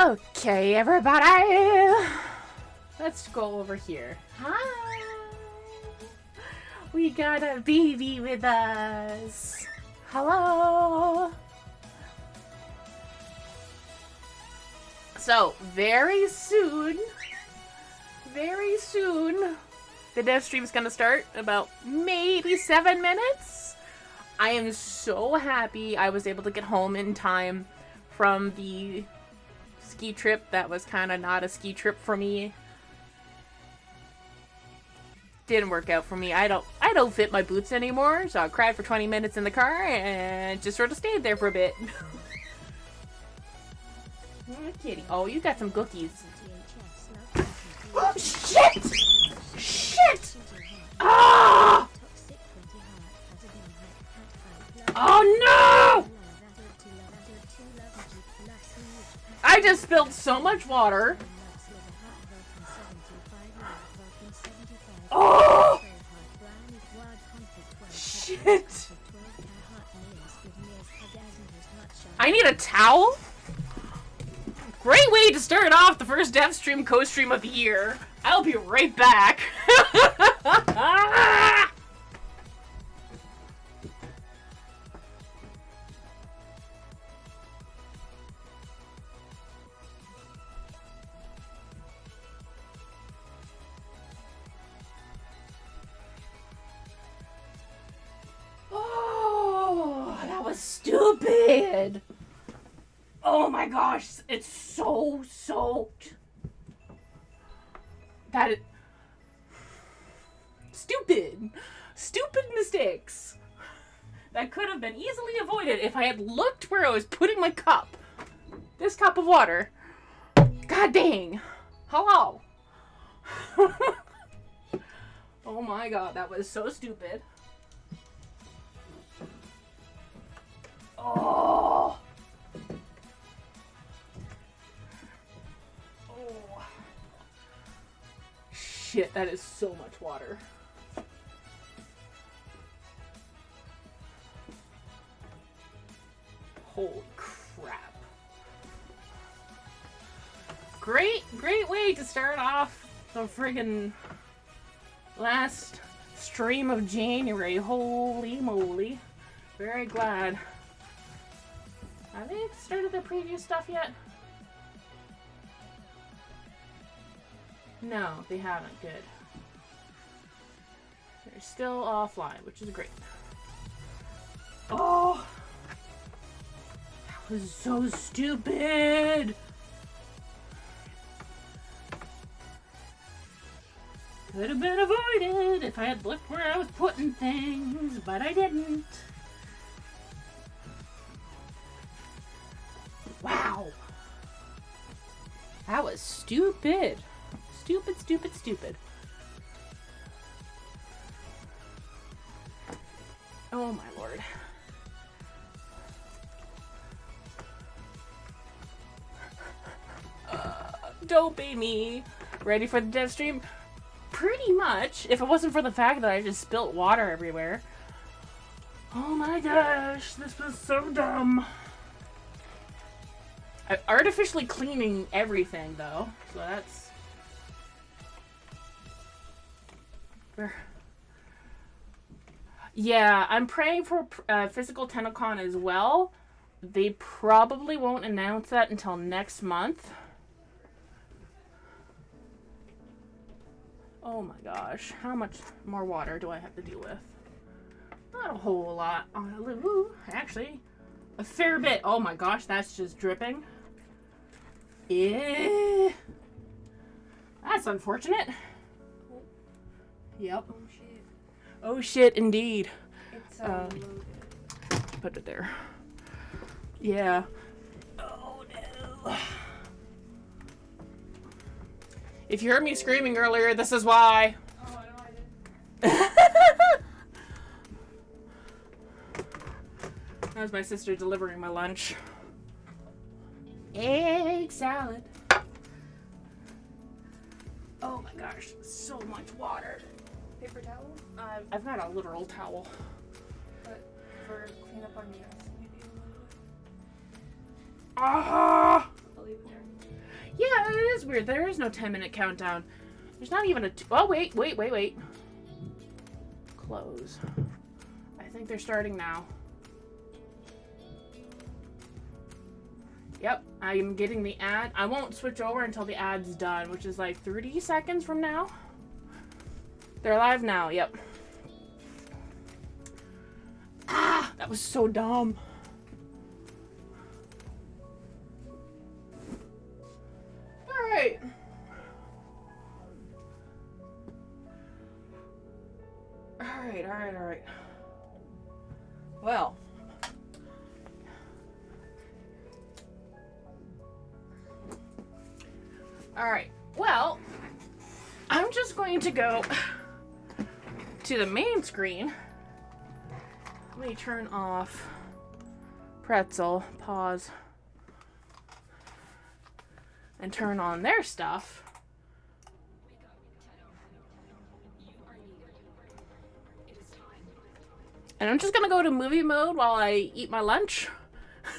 Okay, everybody. Let's go over here. Hi. We got a baby with us. Hello. So, very soon, the Devstream is going to start in about maybe 7 minutes. I am so happy I was able to get home in time from the ski trip that was kind of not a ski trip for me. Didn't work out for me. I don't fit my boots anymore, so I cried for 20 minutes in the car and just sort of stayed there for a bit. Kitty. Oh, you got some cookies. Oh, shit! Shit! Ah! Oh no! I just spilled so much water. Oh! Shit! I need a towel? Great way to start off the first Devstream co-stream of the year. I'll be right back. Oh, that was stupid. Oh my gosh, it's so soaked. That is... Stupid mistakes. That could have been easily avoided if I had looked where I was putting my cup. This cup of water. God dang. Hello. Oh my god, that was so stupid. Oh. Shit, that is so much water. Holy crap. Great way to start off the friggin' last stream of January. Holy moly. Very glad. Have they started the preview stuff yet? No, they haven't. Good. They're still offline, which is great. Oh! That was so stupid! Could have been avoided if I had looked where I was putting things, but I didn't. Wow! That was stupid. Stupid. Oh my lord. Don't be me. Ready for the Devstream? Pretty much. If it wasn't for the fact that I just spilt water everywhere. Oh my gosh, this was so dumb. I'm artificially cleaning everything though, so that's... Yeah, I'm praying for physical TennoCon as well. They probably won't announce that until next month. Oh my gosh, how much more water do I have to deal with? Not a whole lot. Actually, a fair bit. Oh my gosh, that's just dripping. Yeah. That's unfortunate. Yep. Oh shit. Oh shit, indeed. It's loaded. Put it there. Yeah. Oh no. If you heard me screaming earlier, this is why. Oh, no, I didn't. That was my sister delivering my lunch. Egg salad. Oh my gosh, so much water. Paper towel? I've got a literal towel. But for cleanup on your maybe a little bit. Ah! I'll leave it there. it is weird. There is no 10-minute countdown. There's not even a... Oh, wait. Close. I think they're starting now. Yep, I'm getting the ad. I won't switch over until the ad's done, which is like 30 seconds from now. They're live now, yep. Ah, that was so dumb. All right. All right. Well. All right. Well, I'm just going to go to the main screen. Let me turn off Pretzel, pause, and turn on their stuff. And I'm just gonna go to movie mode while I eat my lunch. I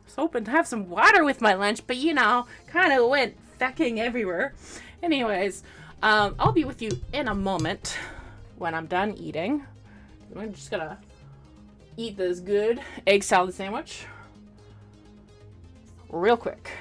was hoping to have some water with my lunch, but you know, kind of went fecking everywhere. Anyways, I'll be with you in a moment when I'm done eating. I'm just gonna eat this good egg salad sandwich real quick.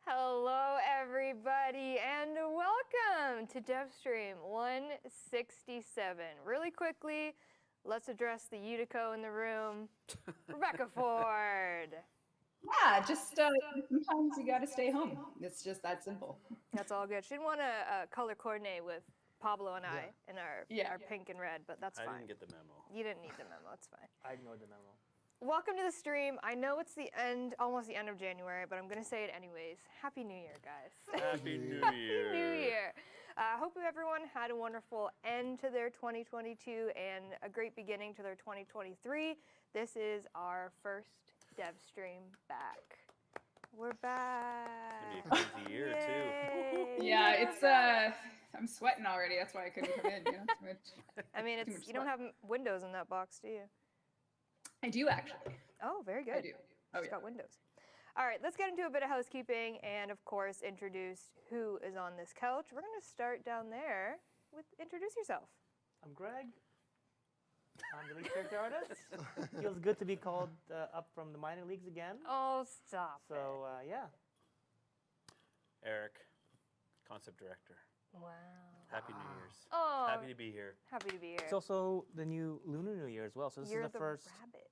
Hello, everybody, and welcome to Devstream 167. Really quickly, let's address the Utico in the room. Rebecca Ford. Yeah, just sometimes you gotta stay home. It's just that simple. That's all good. She didn't want to color coordinate with Pablo and I in our pink and red, but that's fine. I didn't get the memo. You didn't need the memo. It's fine. I ignored the memo. Welcome to the stream. I know it's the end, almost the end of January, but I'm going to say it anyways. Happy New Year, guys. Happy New Year. Happy New Year. Hope everyone had a wonderful end to their 2022 and a great beginning to their 2023. This is our first Devstream back. We're back. It's gonna be a crazy year too. Yay. Yeah, it's I'm sweating already. That's why I couldn't come in. You know, too much. I mean, too it's much you don't sweat. have windows in that box, do you? I do actually. Oh, very good. I do. Oh It's yeah. got windows. All right, let's get into a bit of housekeeping and, of course, introduce who is on this couch. We're going to start down there with introduce yourself. I'm Greg. I'm the lead character artist. Feels good to be called up from the minor leagues again. Oh, stop So, yeah. Eric, concept director. it. Wow. Happy New Year's. Oh, Happy to be here. happy to be here. It's also the new Lunar New Year as well. So this You're is the the rabbit.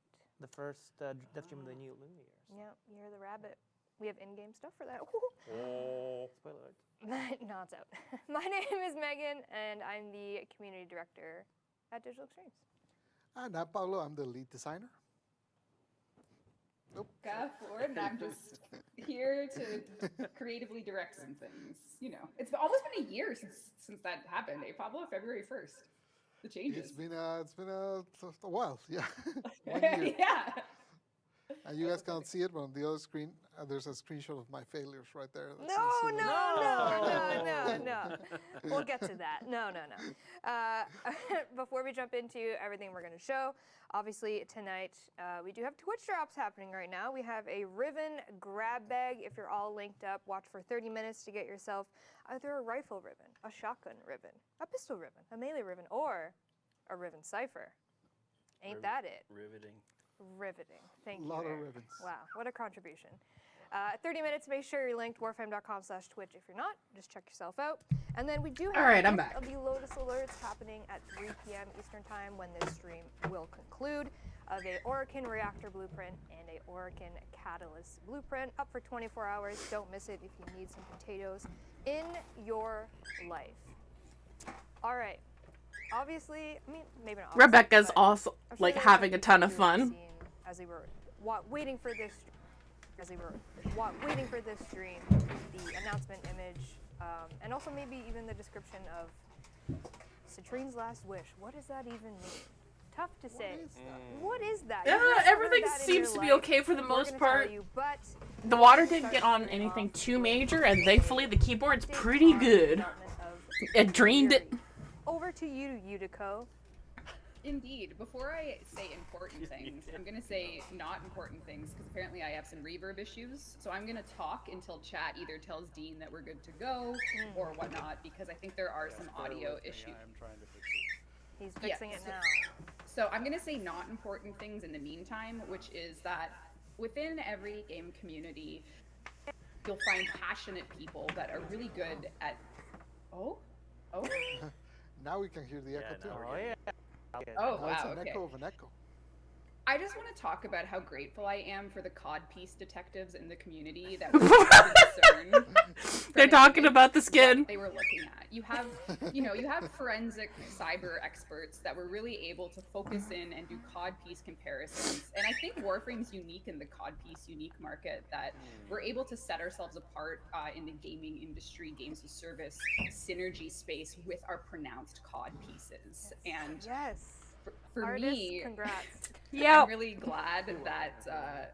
first Devstream of the new Lunar Year. Yep, you're the rabbit. We have in-game stuff for that. Oh. Spoiler alert. No, it's out. My name is Megan, and I'm the community director at Digital Extremes. And I'm Paulo. I'm the lead designer. Nope. Go for it. And I'm just here to creatively direct some things. You know, it's almost been a year since that happened. Pablo, February 1st. The changes. It's been a while. Yeah. 1 year. Yeah. And you guys can't see it, but on the other screen, there's a screenshot of my failures right there. That's No, silly. no. We'll get to that. No. Before we jump into everything we're going to show, obviously tonight we do have Twitch drops happening right now. We have a Riven grab bag. If you're all linked up, watch for 30 minutes to get yourself either a rifle ribbon, a shotgun ribbon, a pistol ribbon, a melee ribbon, or a Riven cipher. Ain't that it? Riveting. Riveting. Thank you. A lot of Eric. ribbons. Wow, what a contribution. 30 minutes, make sure you're linked, warframe.com/Twitch. If you're not, just check yourself out. And then we do have All right, I'm both back. of the Lotus alerts happening at 3 p.m. Eastern Time when this stream will conclude, of a Orokin reactor blueprint and a Orokin catalyst blueprint up for 24 hours. Don't miss it if you need some potatoes in your life. All right. Obviously, I mean, maybe not. obviously, Rebecca's but also I'm sure like there's having a something ton you of have fun. seen as we were waiting for this. As we were waiting for this stream, the announcement image, and also maybe even the description of Citrine's last wish. What does that even mean? Tough to say. What is that? You've never heard Everything that in seems your to be life. okay for the We're most gonna tell part. you, but The water let's didn't start get on starting anything off too with major, and thankfully the keyboard's update pretty on good. development of It drained it. Fury. Over to you, Utico. Indeed. Before I say important things, I'm going to say not important things because apparently I have some reverb issues. So I'm going to talk until chat either tells Dean that we're good to go or whatnot because I think there are some audio issues. I'm trying to fix it. He's fixing it now. So I'm going to say not important things in the meantime, which is that within every game community, you'll find passionate people that are really good at... Oh? Now we can hear the echo too. now we're Oh, getting yeah. Oh, Now it's wow, an okay. echo of an echo. I just want to talk about how grateful I am for the codpiece detectives in the community that were concerned. They're talking about the skin. What they were looking at. You have forensic cyber experts that were really able to focus in and do codpiece comparisons. And I think Warframe's unique in the codpiece unique market that we're able to set ourselves apart in the gaming industry, games of service, synergy space with our pronounced cod pieces. And Yes. for Artists, me, congrats. I'm really glad that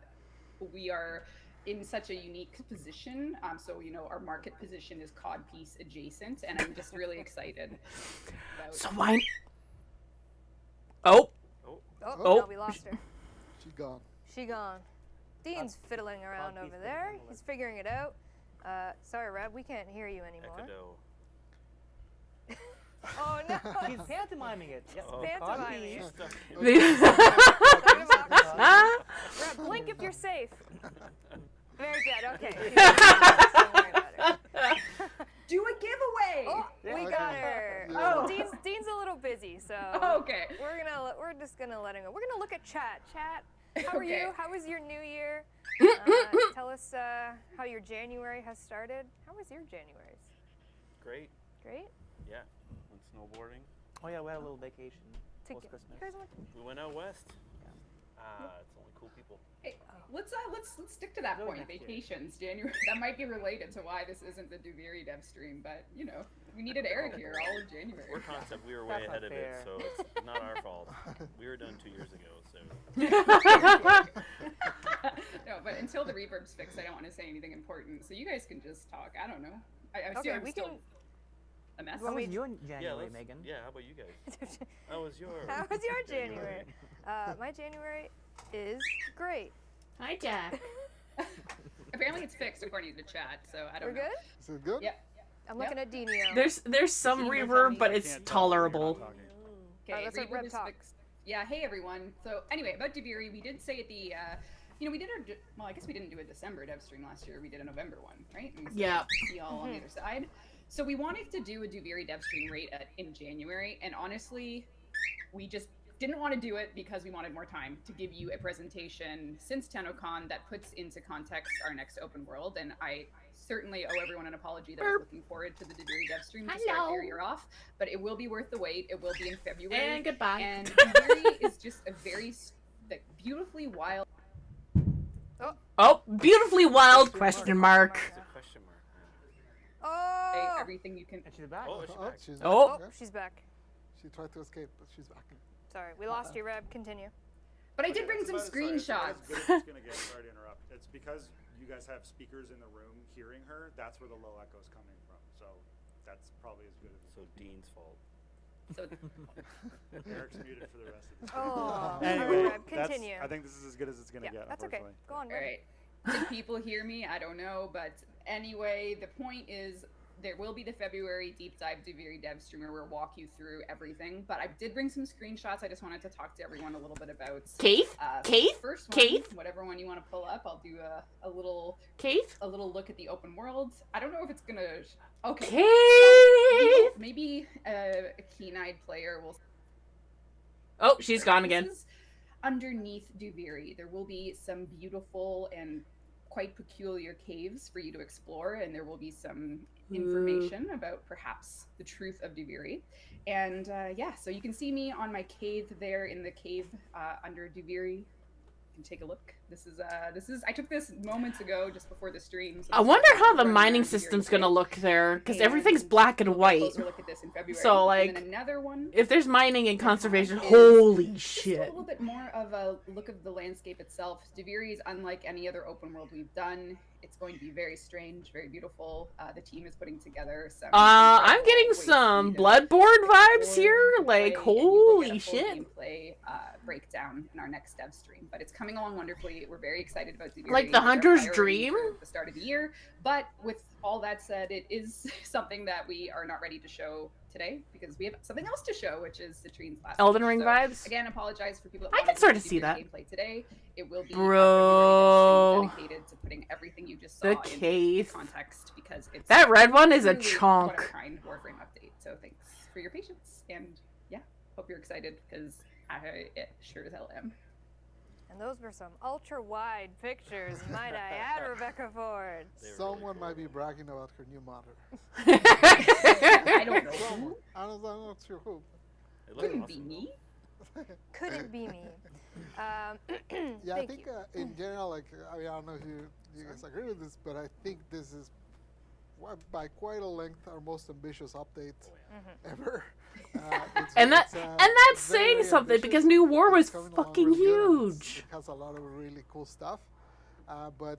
we are in such a unique position. So, our market position is codpiece adjacent, and I'm just really excited about So why? Oh, Oh, no, we lost her. She gone. She gone. Dean's fiddling around over there. He's figuring it out. Sorry, Reb, we can't hear you anymore. Echo. Oh no! He's pantomiming it. Yes, Oh. Pantomiming codpiece. it. Reb, blink if you're safe. Very good. Okay. Don't worry about it. do a giveaway. Oh, we got her. Yeah. Oh, Dean's a little busy, so Okay. we're just gonna let him go. We're gonna look at chat. Chat. How are Okay. you? How was your new year? Tell us how your January has started. How was your January's? Great. Great. Yeah. Went snowboarding. Oh, yeah, we had a little vacation You post-Christmas. guys went We went out west. It's only cool people. Hey, let's stick to that Go point. next year. Vacations, January. That might be related to why this isn't the Duviri dev stream, but we needed Eric here all of January. We're concept. We were way That's not ahead of it, fair. so it's not our fault. We were done 2 years ago, so. No, but until the reverb's fixed, I don't want to say anything important. So you guys can just talk. I don't know. I Okay, I'm we still can- a mess. How was you in Yeah, January, let's, Megan? yeah, how about you guys? How was your How was your January? My January is great. Hi, Jack. Apparently it's fixed according to chat, so I don't We're know. good? Is it good? Yep. I'm looking at Denio. There's some Can you tell reverb, me- but I it's Can't tell when you're not tolerable. talking. Okay, let's let reverb Reb is talk. fixed. Yeah, hey everyone. So anyway, about Deviri, we did say at the, we did our, well, I guess we didn't do a December Devstream last year. We did a November one, right? And so Yeah. See y'all on the other side. So we wanted to do a Deviri Devstream rate in January, and honestly, we just didn't want to do it because we wanted more time to give you a presentation since TennoCon that puts into context our next open world, and I certainly owe everyone an apology that I was looking forward to the Deviri Devstream to start Hello. their year off, but it will be worth the wait. It will be in February. And goodbye. And Deviri is just a very beautifully wild. Oh, beautifully wild question mark. It's a question mark. Oh! Everything you can. And she's back. Oh, is she Oh, back? she's Oh. back. Oh, Yeah. she's back. She tried to escape, but she's back. Sorry, we lost you, Reb. Continue. But I did bring some That's about as screenshots. good as it's gonna get. Sorry to interrupt. It's because you guys have speakers in the room hearing her. That's where the low echo's coming from. So that's probably as good as So Dean's fault. So Eric's muted for the rest of this. Oh, Anyway, Reb, continue. I think this is as good as it's gonna Yeah, get. that's okay. Unfortunately. Go on, all Reb. right. Did people hear me? I don't know, but anyway, the point is there will be the February deep dive Deviri Dev streamer where we'll walk you through everything. But I did bring some screenshots. I just wanted to talk to everyone a little bit about. Keith? So Keith? the first one, Keith? whatever one you want to pull up, I'll do a little Keith? look at the open world. I don't know if it's gonna. Okay. Keith? Maybe a keen-eyed player will. Oh, she's gone again. This is underneath Deviri, there will be some beautiful and quite peculiar caves for you to explore, and there will be some information about perhaps the truth of Deviri. And yeah, so you can see me on my cave there in the cave under Deviri. You can take a look. This is I took this moments ago just before the stream. So I wonder how the mining system's gonna look there, because everything's black and we'll get a white. closer look at this in February. So, And like, then another one. If there's mining and conservation, is holy Just a shit. little bit more of a look of the landscape itself. Deviri is unlike any other open world we've done. It's going to be very strange, very beautiful. The team is putting together some. I'm getting ways for some you to Bloodborne vibes explore, here. play, Like, and you will get holy a full shit. gameplay breakdown in our next dev stream, but it's coming along wonderfully. We're very excited about Deviri. Like the It's our Hunter's priority Dream? for the start of the year. But with all that said, it is something that we are not ready to show today because we have something else to show, which is Citrine's last Elden week. Ring So, vibes? Again, apologize for people that I can wanted sort of see see your that. gameplay today. It will be a Bro. February edition dedicated to putting everything you just saw The into cave. context because it's That red one is a truly chunk. one-of-a-kind Warframe update. So thanks for your patience, and yeah, hope you're excited because I sure as hell am. And those were some ultra wide pictures, might I add, Rebecca Ford. Someone might be bragging about her new monitor. I don't know. Someone. I'm not sure who. It looks Couldn't awesome, be me. Couldn't be me. Yeah, I Thank think you. in general, like, I mean, I don't know if you guys agree with this, but I think this is by quite a length our most ambitious update ever. It's- And that it's, and that's very saying something ambitious. because New War was It's coming along fucking really good, and huge. It has a lot of really cool stuff. But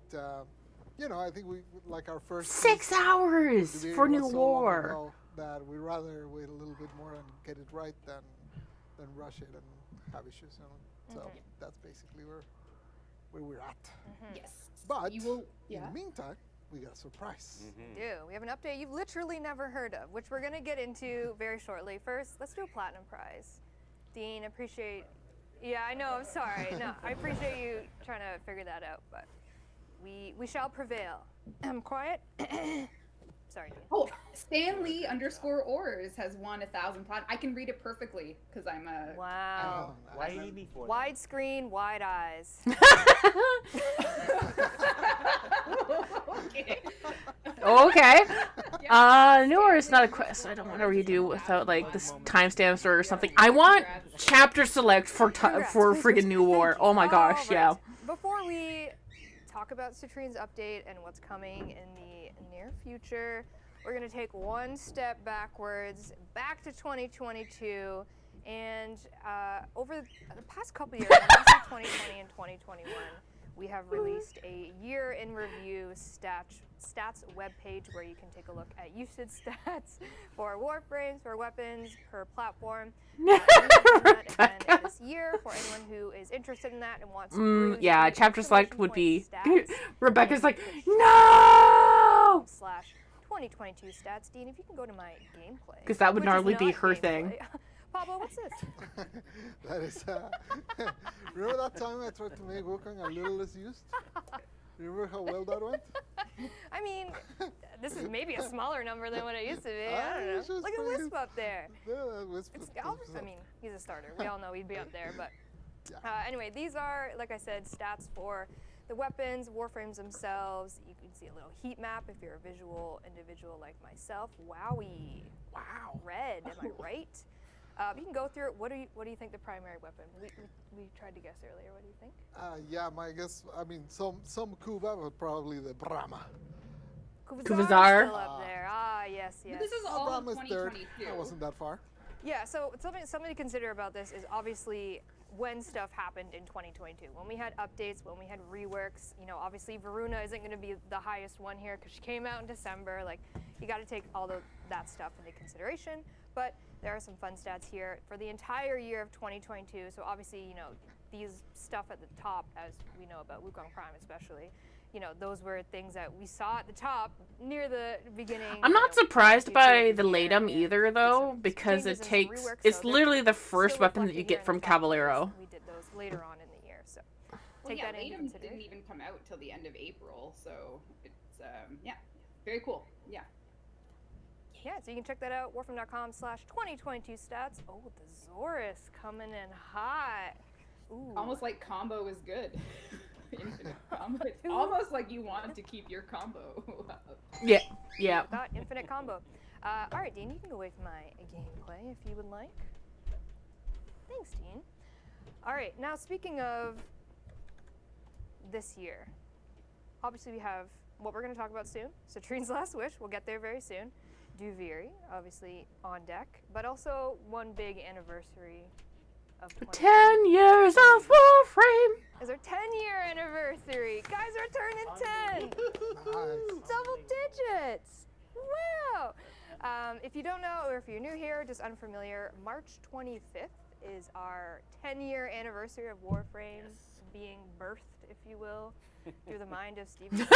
you know, I think we like our first 6 hours Deviri for was New so long War. ago that we rather wait a little bit more and get it right than rush it and have issues. So that's basically where we're at. Yes. But you will. in Yeah. the meantime, we got a surprise. We have an update you've literally never heard of, which we're going to get into very shortly. First, let's do a platinum prize. Dean, appreciate. Yeah, I know. I'm sorry. No, I appreciate you trying to figure that out, but we shall prevail. Quiet. Sorry, Dean. Oh, Stanley _ors has won 1,000 platinum. I can read it perfectly because I'm a. Wow. Why do you need me for? Widescreen, wide eyes. Okay. Okay. New War is not a quest. I don't want to redo without like this timestamps or something. I want chapter select for Congrats. for Please, friggin' please, New War. thank you. Oh my gosh, All yeah. right. Before we talk about Citrine's update and what's coming in the near future, we're going to take one step backwards, back to 2022, and over the past couple years, mostly 2020 and 2021, we have released a year in review stats webpage where you can take a look at usage stats for warframes, for weapons, per platform. We've done that again this year for anyone who is interested in that and wants to peruse Yeah, the chapter select exclamation would point be stats. Rebecca's like, And no! /2022 stats. Dean, if you can go to my gameplay. 'Cause that would which is normally be not her thing. gameplay. Pablo, what's this? That is. Remember that time I tried to make Wukong a little less used? Remember how well that went? I mean, this is maybe a smaller number than what it used to be. I don't it's know. just Look at pretty- Wisp up there. Yeah, that was. I mean, he's a starter. We all know he'd be up there. But Yeah. anyway, these are, like I said, stats for the weapons, warframes themselves. You can see a little heat map if you're a visual individual like myself. Wowie. Wow. Red, am I right? You can go through it. What do you think the primary weapon? We tried to guess earlier. What do you think? Yeah, my guess. I mean, some Kuba, but probably the Brahma. Kuvazar. Still up there. Ah, yes, yes. This is all of Brahma's third. 2022. That wasn't that far. Yeah, so something to consider about this is obviously when stuff happened in 2022. When we had updates, when we had reworks, you know, obviously Varuna isn't going to be the highest one here because she came out in December. Like, you got to take all that stuff into consideration. But there are some fun stats here for the entire year of 2022. So obviously, you know, these stuff at the top, as we know about Wukong Prime especially, you know, those were things that we saw at the top near the beginning. I'm not surprised by the Latum either, though, because changes it and some takes. reworks, It's so they're literally the first still weapon that you reflected get here from in the top Caballero. because we did those later on in the year, so Well, take yeah, that into Latum consideration. didn't even come out till the end of April, so it's yeah, very cool. Yeah. Yeah, so you can check that out, warframe.com/2022 stats. Oh, the Zorus coming in hot. Ooh. Almost like combo is good. Infinite combo. It's almost like you want to keep your combo up. Yeah. Got infinite combo. All right, Dean, you can go away from my gameplay if you would like. Thanks, Dean. All right, now speaking of this year, obviously we have what we're going to talk about soon. Citrine's Last Wish, we'll get there very soon. Duviri, obviously on deck, but also one big anniversary of 10 years of Warframe. It's our 10-year anniversary. Guys are turning 10. Nice. Double digits. Wow. If you don't know, or if you're new here, just unfamiliar, March 25th is our 10-year anniversary of Warframe being birthed, if you will, through the mind of Steven.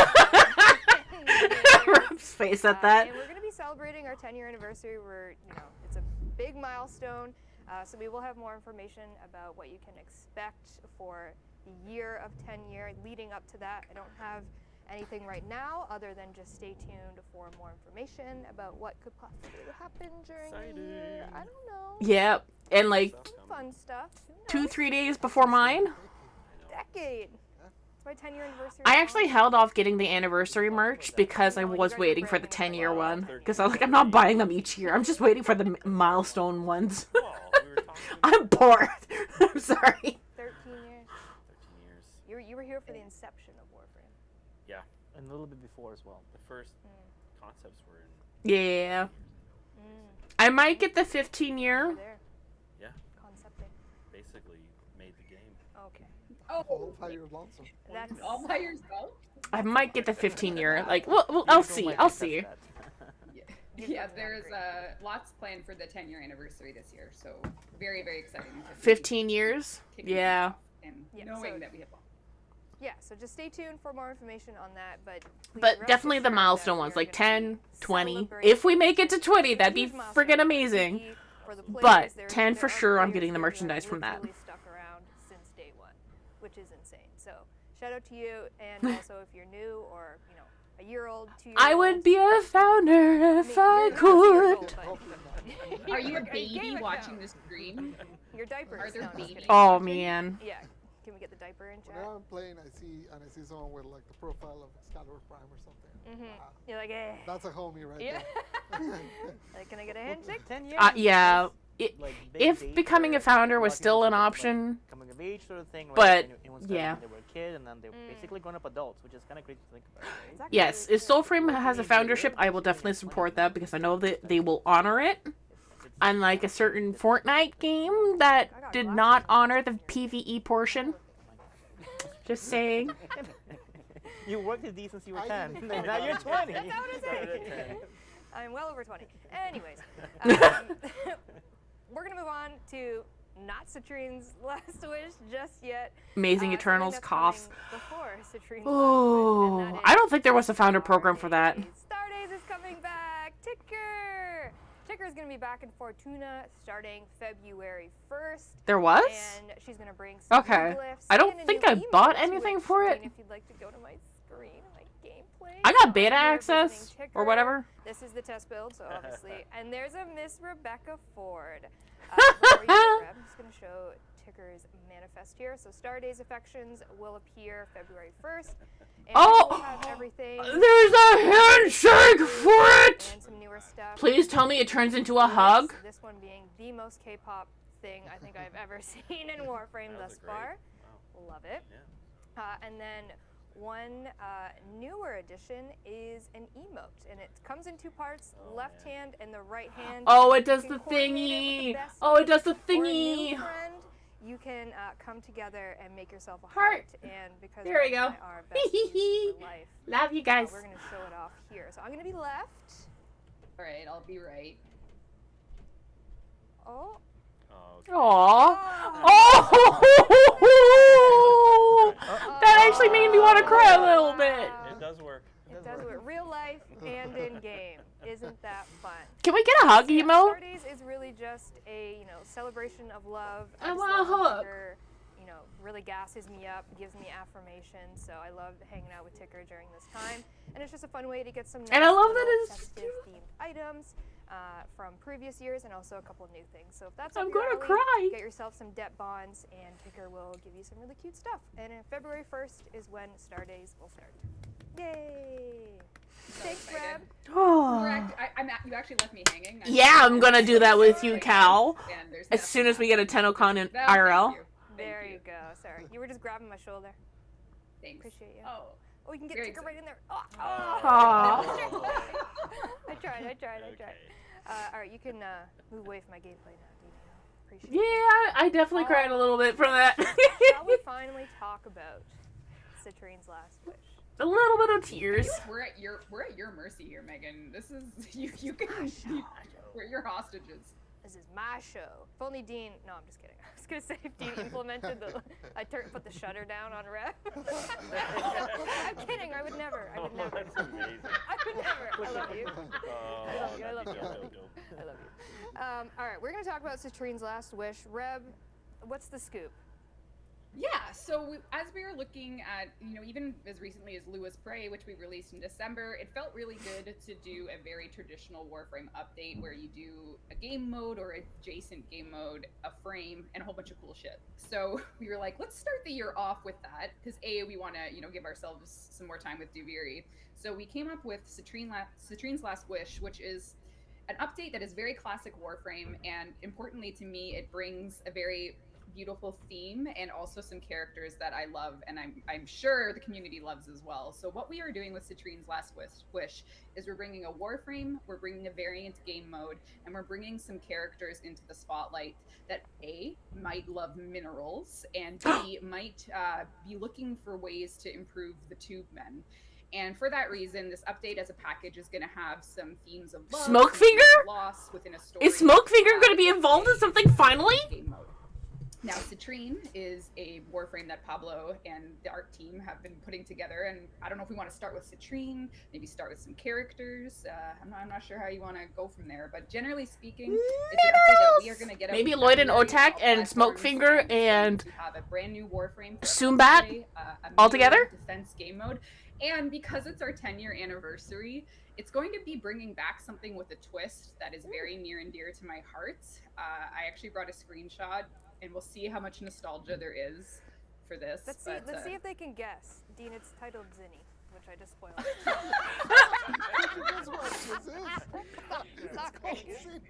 Rob's face at that. And we're going to be celebrating our 10-year anniversary. It's a big milestone. So we will have more information about what you can expect for the year of 10 year leading up to that. I don't have anything right now other than just stay tuned for more information about what could possibly happen during the year. I don't know. Yeah, and like Fun stuff. Who knows? 2-3 days before mine, Decade. It's my 10-year anniversary. I actually held off getting the anniversary merch because I was waiting for the 10-year one. Because I was like, I'm not buying them each year. I'm just waiting for the milestone ones. Well, we were talking I'm bored. I'm sorry. 13 years. 13 years. You were here for the inception of Warframe. Yeah, And a little bit before as well. the first concepts were in. Yeah. I might get the 15-year. Over there. Yeah, Concepting. basically made the game. Okay. All by your lonesome. That's All by yourself? I might get the 15-year. Like, well, I'll see. I'll see. Yeah, there's lots planned for the 10-year anniversary this year, so very, very exciting. To be 15 years? kicking this Yeah. off And Yeah, knowing so- that we have Yeah, so just stay tuned for more information on that, but please But rest definitely the assured that milestone we ones, are like gonna 10, be 20. celebrating If we make it to 20, that'd be huge milestone friggin' for amazing. PvE, for the But players. 10 There for are sure, I'm players getting the here who have merchandise from that. literally stuck around since day one, which is insane. So shout out to you, and also if you're new or a year old, 2 years I old, would be a founder if I you're not 2 years could. old, but Are you a Game baby account. watching the stream? Your diapers. Are there No, I'm just babies? kidding. Oh, man. Yeah. Can we get the diaper in chat? Whenever I'm playing, I see someone with like the profile of Excalibur Prime or something. Wow. You're like, eh. That's a homie right Yeah. there. Like, can I get a handshake? 10 years? Yeah. Like, big If date becoming where a founder was lot of still people an start, like, option, coming of age sort of thing, right? but, Anyone started yeah. when they were a kid, and then they're basically grown up adults, which is kind of crazy to think about, right? It's actually yes, really if cool. Soulframe has a foundership, I will definitely support that because I know that they will honor it. Unlike a certain Fortnite game that did not honor the PvE portion. Just saying. You worked with these since you were I 10. didn't- Now you're 20. That's not what I Started said. at 10. I'm well over 20. Anyways, we're gonna move on to not Citrine's last wish just yet. Amazing Something Eternals that's coughs. coming before Citrine's Oh, last wish, and that I don't is think there was a founder program for that. Stardays is coming back. Ticker. Ticker is gonna be back in Fortuna starting February 1st. There was? And she's gonna bring some Okay. new glyphs I don't and a think new I emote bought to anything for it. If you'd like to go to my screen, my gameplay. I So got I'm beta here access visiting or Ticker. whatever. This is the test build, so obviously. And there's a Miss Rebecca Ford. Before you go, Reb, I'm just going to show Ticker's manifest here. So Stardays Affections will appear February 1st. And Oh! we'll have everything. There's a handshake for it! And some newer stuff. Please tell me it turns into a hug. This one being the most K-pop thing I think I've ever seen in Warframe That was thus great. far. Wow. Love it. Yeah. And then one newer addition is an emote, and it comes in two parts: Oh, left man. hand and the right hand. Oh, it You does can the coordinate it thingy. with the Oh, it does the bestie or a new thingy. friend. You can come together and make yourself a Heart. heart, and because There we Reb and go. I are besties for life, Love you guys. we're gonna show it off here. So I'm gonna be left. All right, I'll be right. Oh. Oh, okay. Aww. Oh! That actually made me want to cry a little bit. It does work. It does work. Real life and in game. Isn't that fun? Can we get a hug So yeah, emote? Stardays is really just a celebration of love. I just want a love when hug. Ticker, really gasses me up, gives me affirmation. So I love hanging out with Ticker during this time, and it's just a fun way to get some. Nice And I love that little it's festive themed items from previous years, and also a couple of new things. So if that's I'm up your gonna alley, cry. get yourself some debt bonds, and Ticker will give you some really cute stuff. And February 1st is when Stardays will start. Yay! Thanks, excited. Reb. Oh. You actually left me hanging. Yeah, I'm gonna do that with you, Cal. And there's As soon as we get a TennoCon in No, thank IRL. you. Thank There you go. Sorry, you were just grabbing my shoulder. Thanks. Appreciate you. Oh, Oh, you can get very Ticker right in there. Aw. I tried. Okay. All right, you can move away from my gameplay now, Dee. Appreciate Yeah, it. I definitely cried a little bit from that. Shall we finally talk about Citrine's last wish? A little bit of I tears. feel like we're at your mercy here, Megan. This is you can we're your hostages. This is my show. If only Dean. No, I'm just kidding. I was gonna say if Dean implemented put the shutter down on Reb. I'm kidding. I would never. Oh, that's amazing. I would never. I love you. Oh, I love you. I love that'd you. be dope. I love you. All right, we're gonna talk about Citrine's last wish. Reb, what's the scoop? Yeah, so as we were looking at, even as recently as Lewis Prey, which we released in December, it felt really good to do a very traditional Warframe update where you do a game mode or adjacent game mode, a frame, and a whole bunch of cool shit. So we were like, let's start the year off with that, because we want to, give ourselves some more time with Duviri. So we came up with Citrine's Last Wish, which is an update that is very classic Warframe, and importantly to me, it brings a very beautiful theme and also some characters that I love, and I'm sure the community loves as well. So what we are doing with Citrine's Last Wish is we're bringing a Warframe, we're bringing a variant game mode, and we're bringing some characters into the spotlight that A, might love minerals, and B, might be looking for ways to improve the tube men. And for that reason, this update as a package is going to have some themes of love, Smokefinger? loss within a story. Is Smokefinger going to be involved in something finally? Game mode. Now, Citrine is a Warframe that Pablo and the art team have been putting together, and I don't know if we want to start with Citrine, maybe start with some characters. I'm not sure how you want to go from there, but generally speaking, it's an update that we are going to get out Maybe in Lloyd and February Otak on all and platforms, Smokefinger and and we have a brand new Warframe for Soombat Wednesday, a all melee together? defense game mode, and because it's our 10-year anniversary, it's going to be bringing back something with a twist that is very near and dear to my heart. I actually brought a screenshot, and we'll see how much nostalgia there is for this. Let's see if they can guess. Dean, it's titled Zinni, which I just spoiled. That's what this is. It's called City.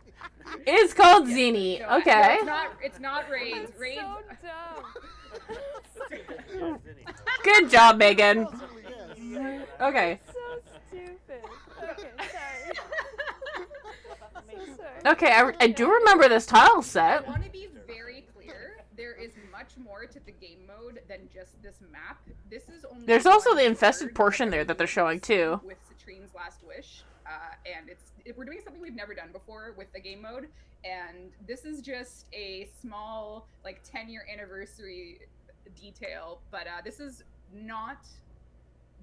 It's called Zini. No, Okay. it's not Raid. That's Raid. so dumb. Yeah, Zinni. Good job, Megan. Possibly, yes. Okay. So stupid. Okay, sorry. Sorry. Okay, I do remember this tile I set. want to be very clear. There is much much more to the game mode than just this map. This is only. There's also the 1/3 infested of portion there that they're showing everything too. with Citrine's Last Wish, and we're doing something we've never done before with the game mode, and this is just a small 10-year anniversary detail, but this is not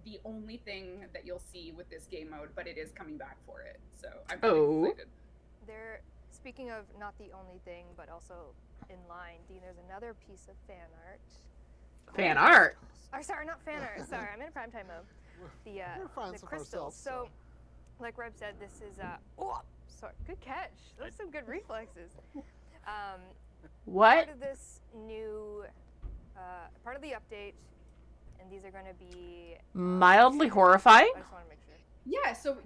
the only thing that you'll see with this game mode, but it is coming back for it. So I'm really excited. Speaking of not the only thing, but also in line, Dean, there's another piece of fan art. Fan art? Or, sorry, not fan art. Sorry, I'm in primetime mode. We're The crystals. So, like Reb said, this is sorry, good catch. Those are some good reflexes. What? Part of this new, part of the update, and these are going to be Mildly horrifying? I just want to make sure. Yeah, so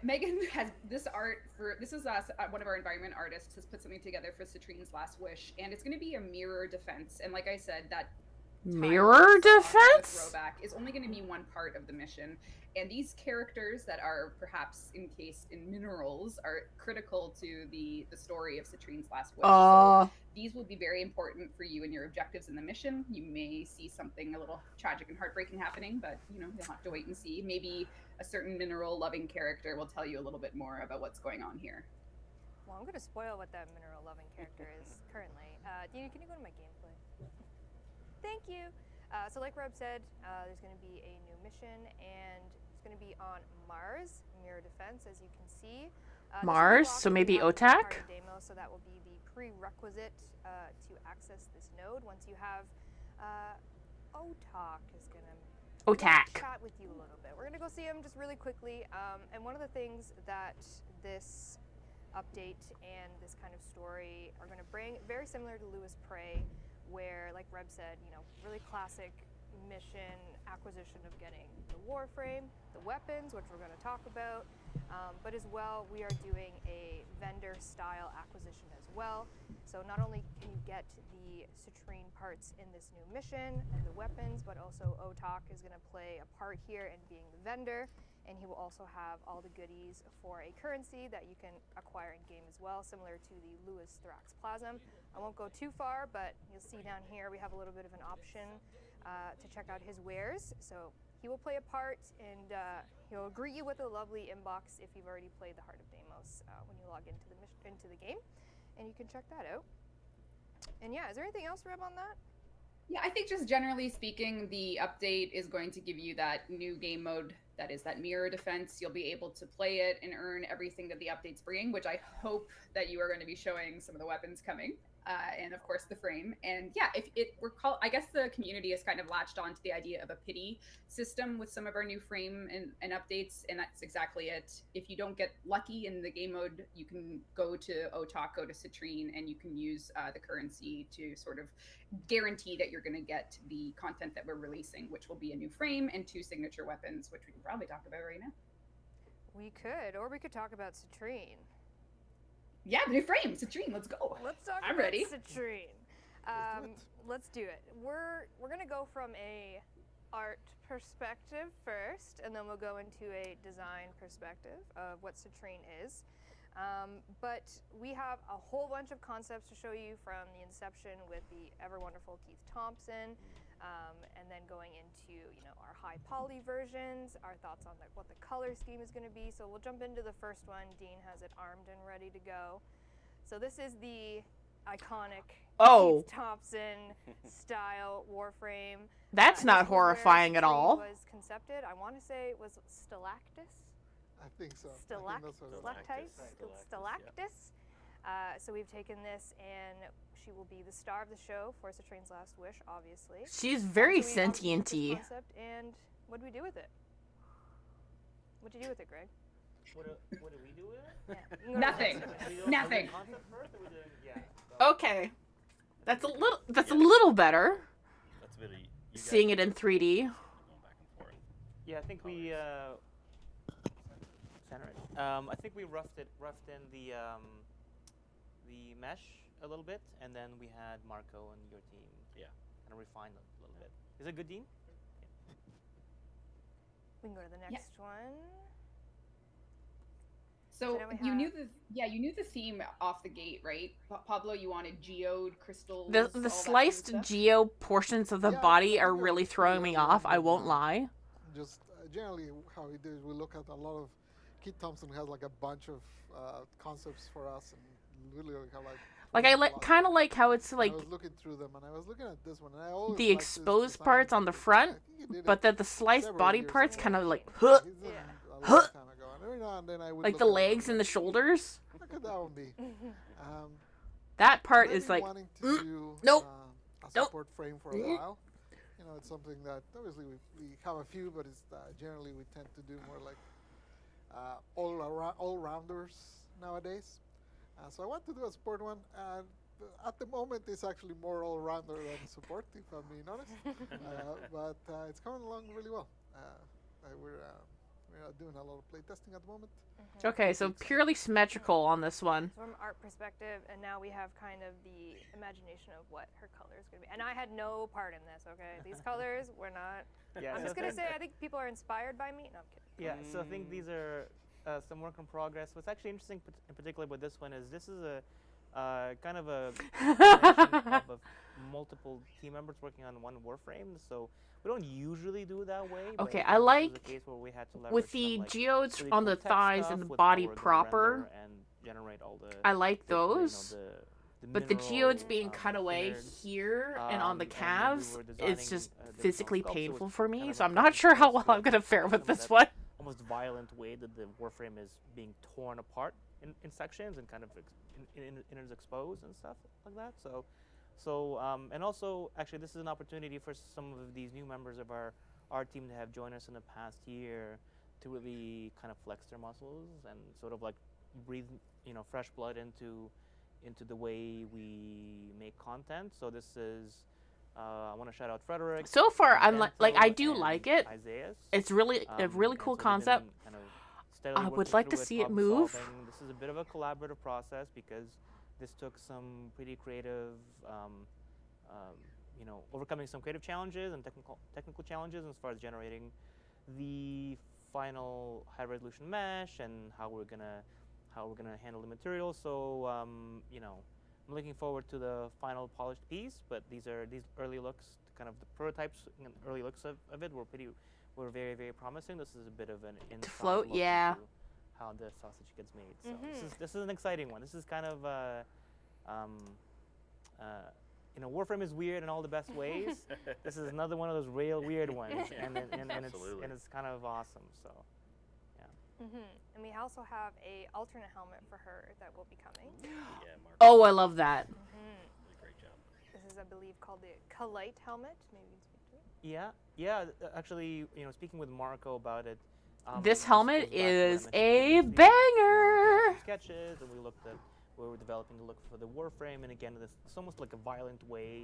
Megan has this art this is us, one of our environment artists has put something together for Citrine's Last Wish, and it's going to be a mirror defense. And like I said, that Mirror defense throwback is only going to be one part of the mission. And these characters that are perhaps encased in minerals are critical to the story of Citrine's Last Wish. So these will be very important for you and your objectives in the mission. You may see something a little tragic and heartbreaking happening, but you'll have to wait and see. Maybe a certain mineral-loving character will tell you a little bit more about what's going on here. Well, I'm going to spoil what that mineral-loving character is currently. Dean, can you go to my gameplay? Thank you. So like Reb said, there's going to be a new mission, and it's going to be on Mars, Mirror Defense, as you can see. Mars, so maybe OTAC? Demo, so that will be the prerequisite to access this node. Once you have OTAC is going to chat with you a little bit. We're going to go see him just really quickly. And one of the things that this update and this kind of story are going to bring, very similar to Lewis Prey, where, like Reb said, really classic mission acquisition of getting the warframe, the weapons, which we're going to talk about, but as well, we are doing a vendor-style acquisition as well. So not only can you get the Citrine parts in this new mission and the weapons, but also OTAC is going to play a part here in being the vendor, and he will also have all the goodies for a currency that you can acquire in game as well, similar to the Lewis Thrax Plasm. I won't go too far, but you'll see down here we have a little bit of an option to check out his wares. So he will play a part, and he'll greet you with a lovely inbox if you've already played the Heart of Deimos when you log into the game, and you can check that out. And yeah, is there anything else, Reb, on that? Yeah, I think just generally speaking, the update is going to give you that new game mode, that is that mirror defense. You'll be able to play it and earn everything that the update's bringing, which I hope that you are going to be showing some of the weapons coming. And of course the frame. And yeah, I guess the community has kind of latched on to the idea of a pity system with some of our new frame and updates, and that's exactly it. If you don't get lucky in the game mode, you can go to OTAC, go to Citrine, and you can use the currency to sort of guarantee that you're going to get the content that we're releasing, which will be a new frame and 2 signature weapons, which we can probably talk about right now. We could, or we could talk about Citrine. Yeah, the new frame, Citrine, let's go. Let's talk I'm about ready. Citrine. Let's do it. We're gonna go from a art perspective first, and then we'll go into a design perspective of what Citrine is. But we have a whole bunch of concepts to show you from the inception with the ever wonderful Keith Thompson, and then going into our high poly versions, our thoughts on what the color scheme is going to be. So we'll jump into the first one. Dean has it armed and ready to go. So this is the iconic Keith Thompson style Warframe. That's not horrifying at all. Was concepted. I want to say it was Stalactus. I think so. Stalactus. So we've taken this, and she will be the star of the show for Citrine's Last Wish, obviously. She's very So we obviously took this sentient-y. concept, and what do we do with it? What'd you do with it, Greg? What do we do with it? Yeah. Nothing. Nothing. Concept first, or we doing, yeah. Okay. That's a little better. That's a bit of Seeing it in 3D. going back and forth. Yeah, I think we center it. I think we roughed in the mesh a little bit, and then we had Marco and your team kind of refine it a little bit. Is it good, Dean? We can go to the next one. So now we you knew have- you knew the theme off the gate, right? Pablo, you wanted geode, crystals, The all that kind of sliced stuff? geo portions of the Yeah, body I are think really that's throwing me really off. I random, won't lie. Just generally how we do is we look at a lot of. Keith Thompson has like a bunch of concepts for us, and literally we have Like I like kind of like how it's And like I was looking through them, and I was looking at this one, and I always the liked this exposed design parts on the because front, I think he did but it then the sliced several body years parts ago. kind of like He's done Yeah. a long time ago, and every now and then I would like look the at it legs and the like, shoulders. What could that one be? That part And I've is been like wanting to do nope, a nope. support frame for a while. You know, it's something that obviously we have a few, but it's generally we tend to do more like all rounders nowadays. So I want to do a support one, and at the moment it's actually more all rounder than support, if I'm being honest. But it's coming along really well. We're doing a lot of play testing at the moment. Okay, so purely symmetrical on this one. From art perspective, and now we have kind of the imagination of what her color is going to be. And I had no part in this, okay? These colors were not. Yeah, I'm so just going to think- say I think people are inspired by me. No, I'm kidding. Yeah, so I think these are some work in progress. What's actually interesting, in particular, with this one is this is a kind of a combination of multiple team members working on one Warframe. So we don't usually do it that way. but Okay, this I is a like case where we had to leverage with the some, like, geodes really on cool the tech thighs stuff and the with body how we're gonna proper. render and generate all the. I like the, you know, those. the But the mineral, geodes being cut away innards. here and on the And we calves, were it's designing, just different physically sculpts, so painful it's for kind me. of So a I'm not perfect sure how choice well to I'm gonna fare have with some of this that one. almost violent way that the Warframe is being torn apart in sections and kind of innards exposed and stuff like that. So and also actually this is an opportunity for some of these new members of our team to have joined us in the past year to really kind of flex their muscles and sort of like breathe, you know, fresh blood into the way we make content. So this is I want to shout out Frederick. So far, and I'm like I Bento do and like it. Isaias. It's really a really And cool so we've been concept. kind of steadily I would working like to through see it problem move. solving. This is a bit of a collaborative process because this took some pretty creative, you know, overcoming some creative challenges and technical challenges as far as generating the final high resolution mesh and how we're gonna handle the material. So you know, I'm looking forward to the final polished piece. But these early looks, kind of the prototypes and early looks of it were very, very promising. This is a bit of an inside float, look yeah. into how the sausage gets made. So this is an exciting one. This is kind of you know, Warframe is weird in all the best ways. This is another one of those real weird ones, and it's kind of awesome. So yeah. And we also have a alternate helmet for her that will be coming. Yeah, Mark. Oh, I love that. Really great job. This is, I believe, called the Kalite helmet. Maybe you can speak to it. Yeah. Actually, you know, speaking with Marco about it. This goes helmet back to what I is mentioned a previously. We banger. did some sketches, and we were developing the look for the Warframe, and again, it's almost like a violent way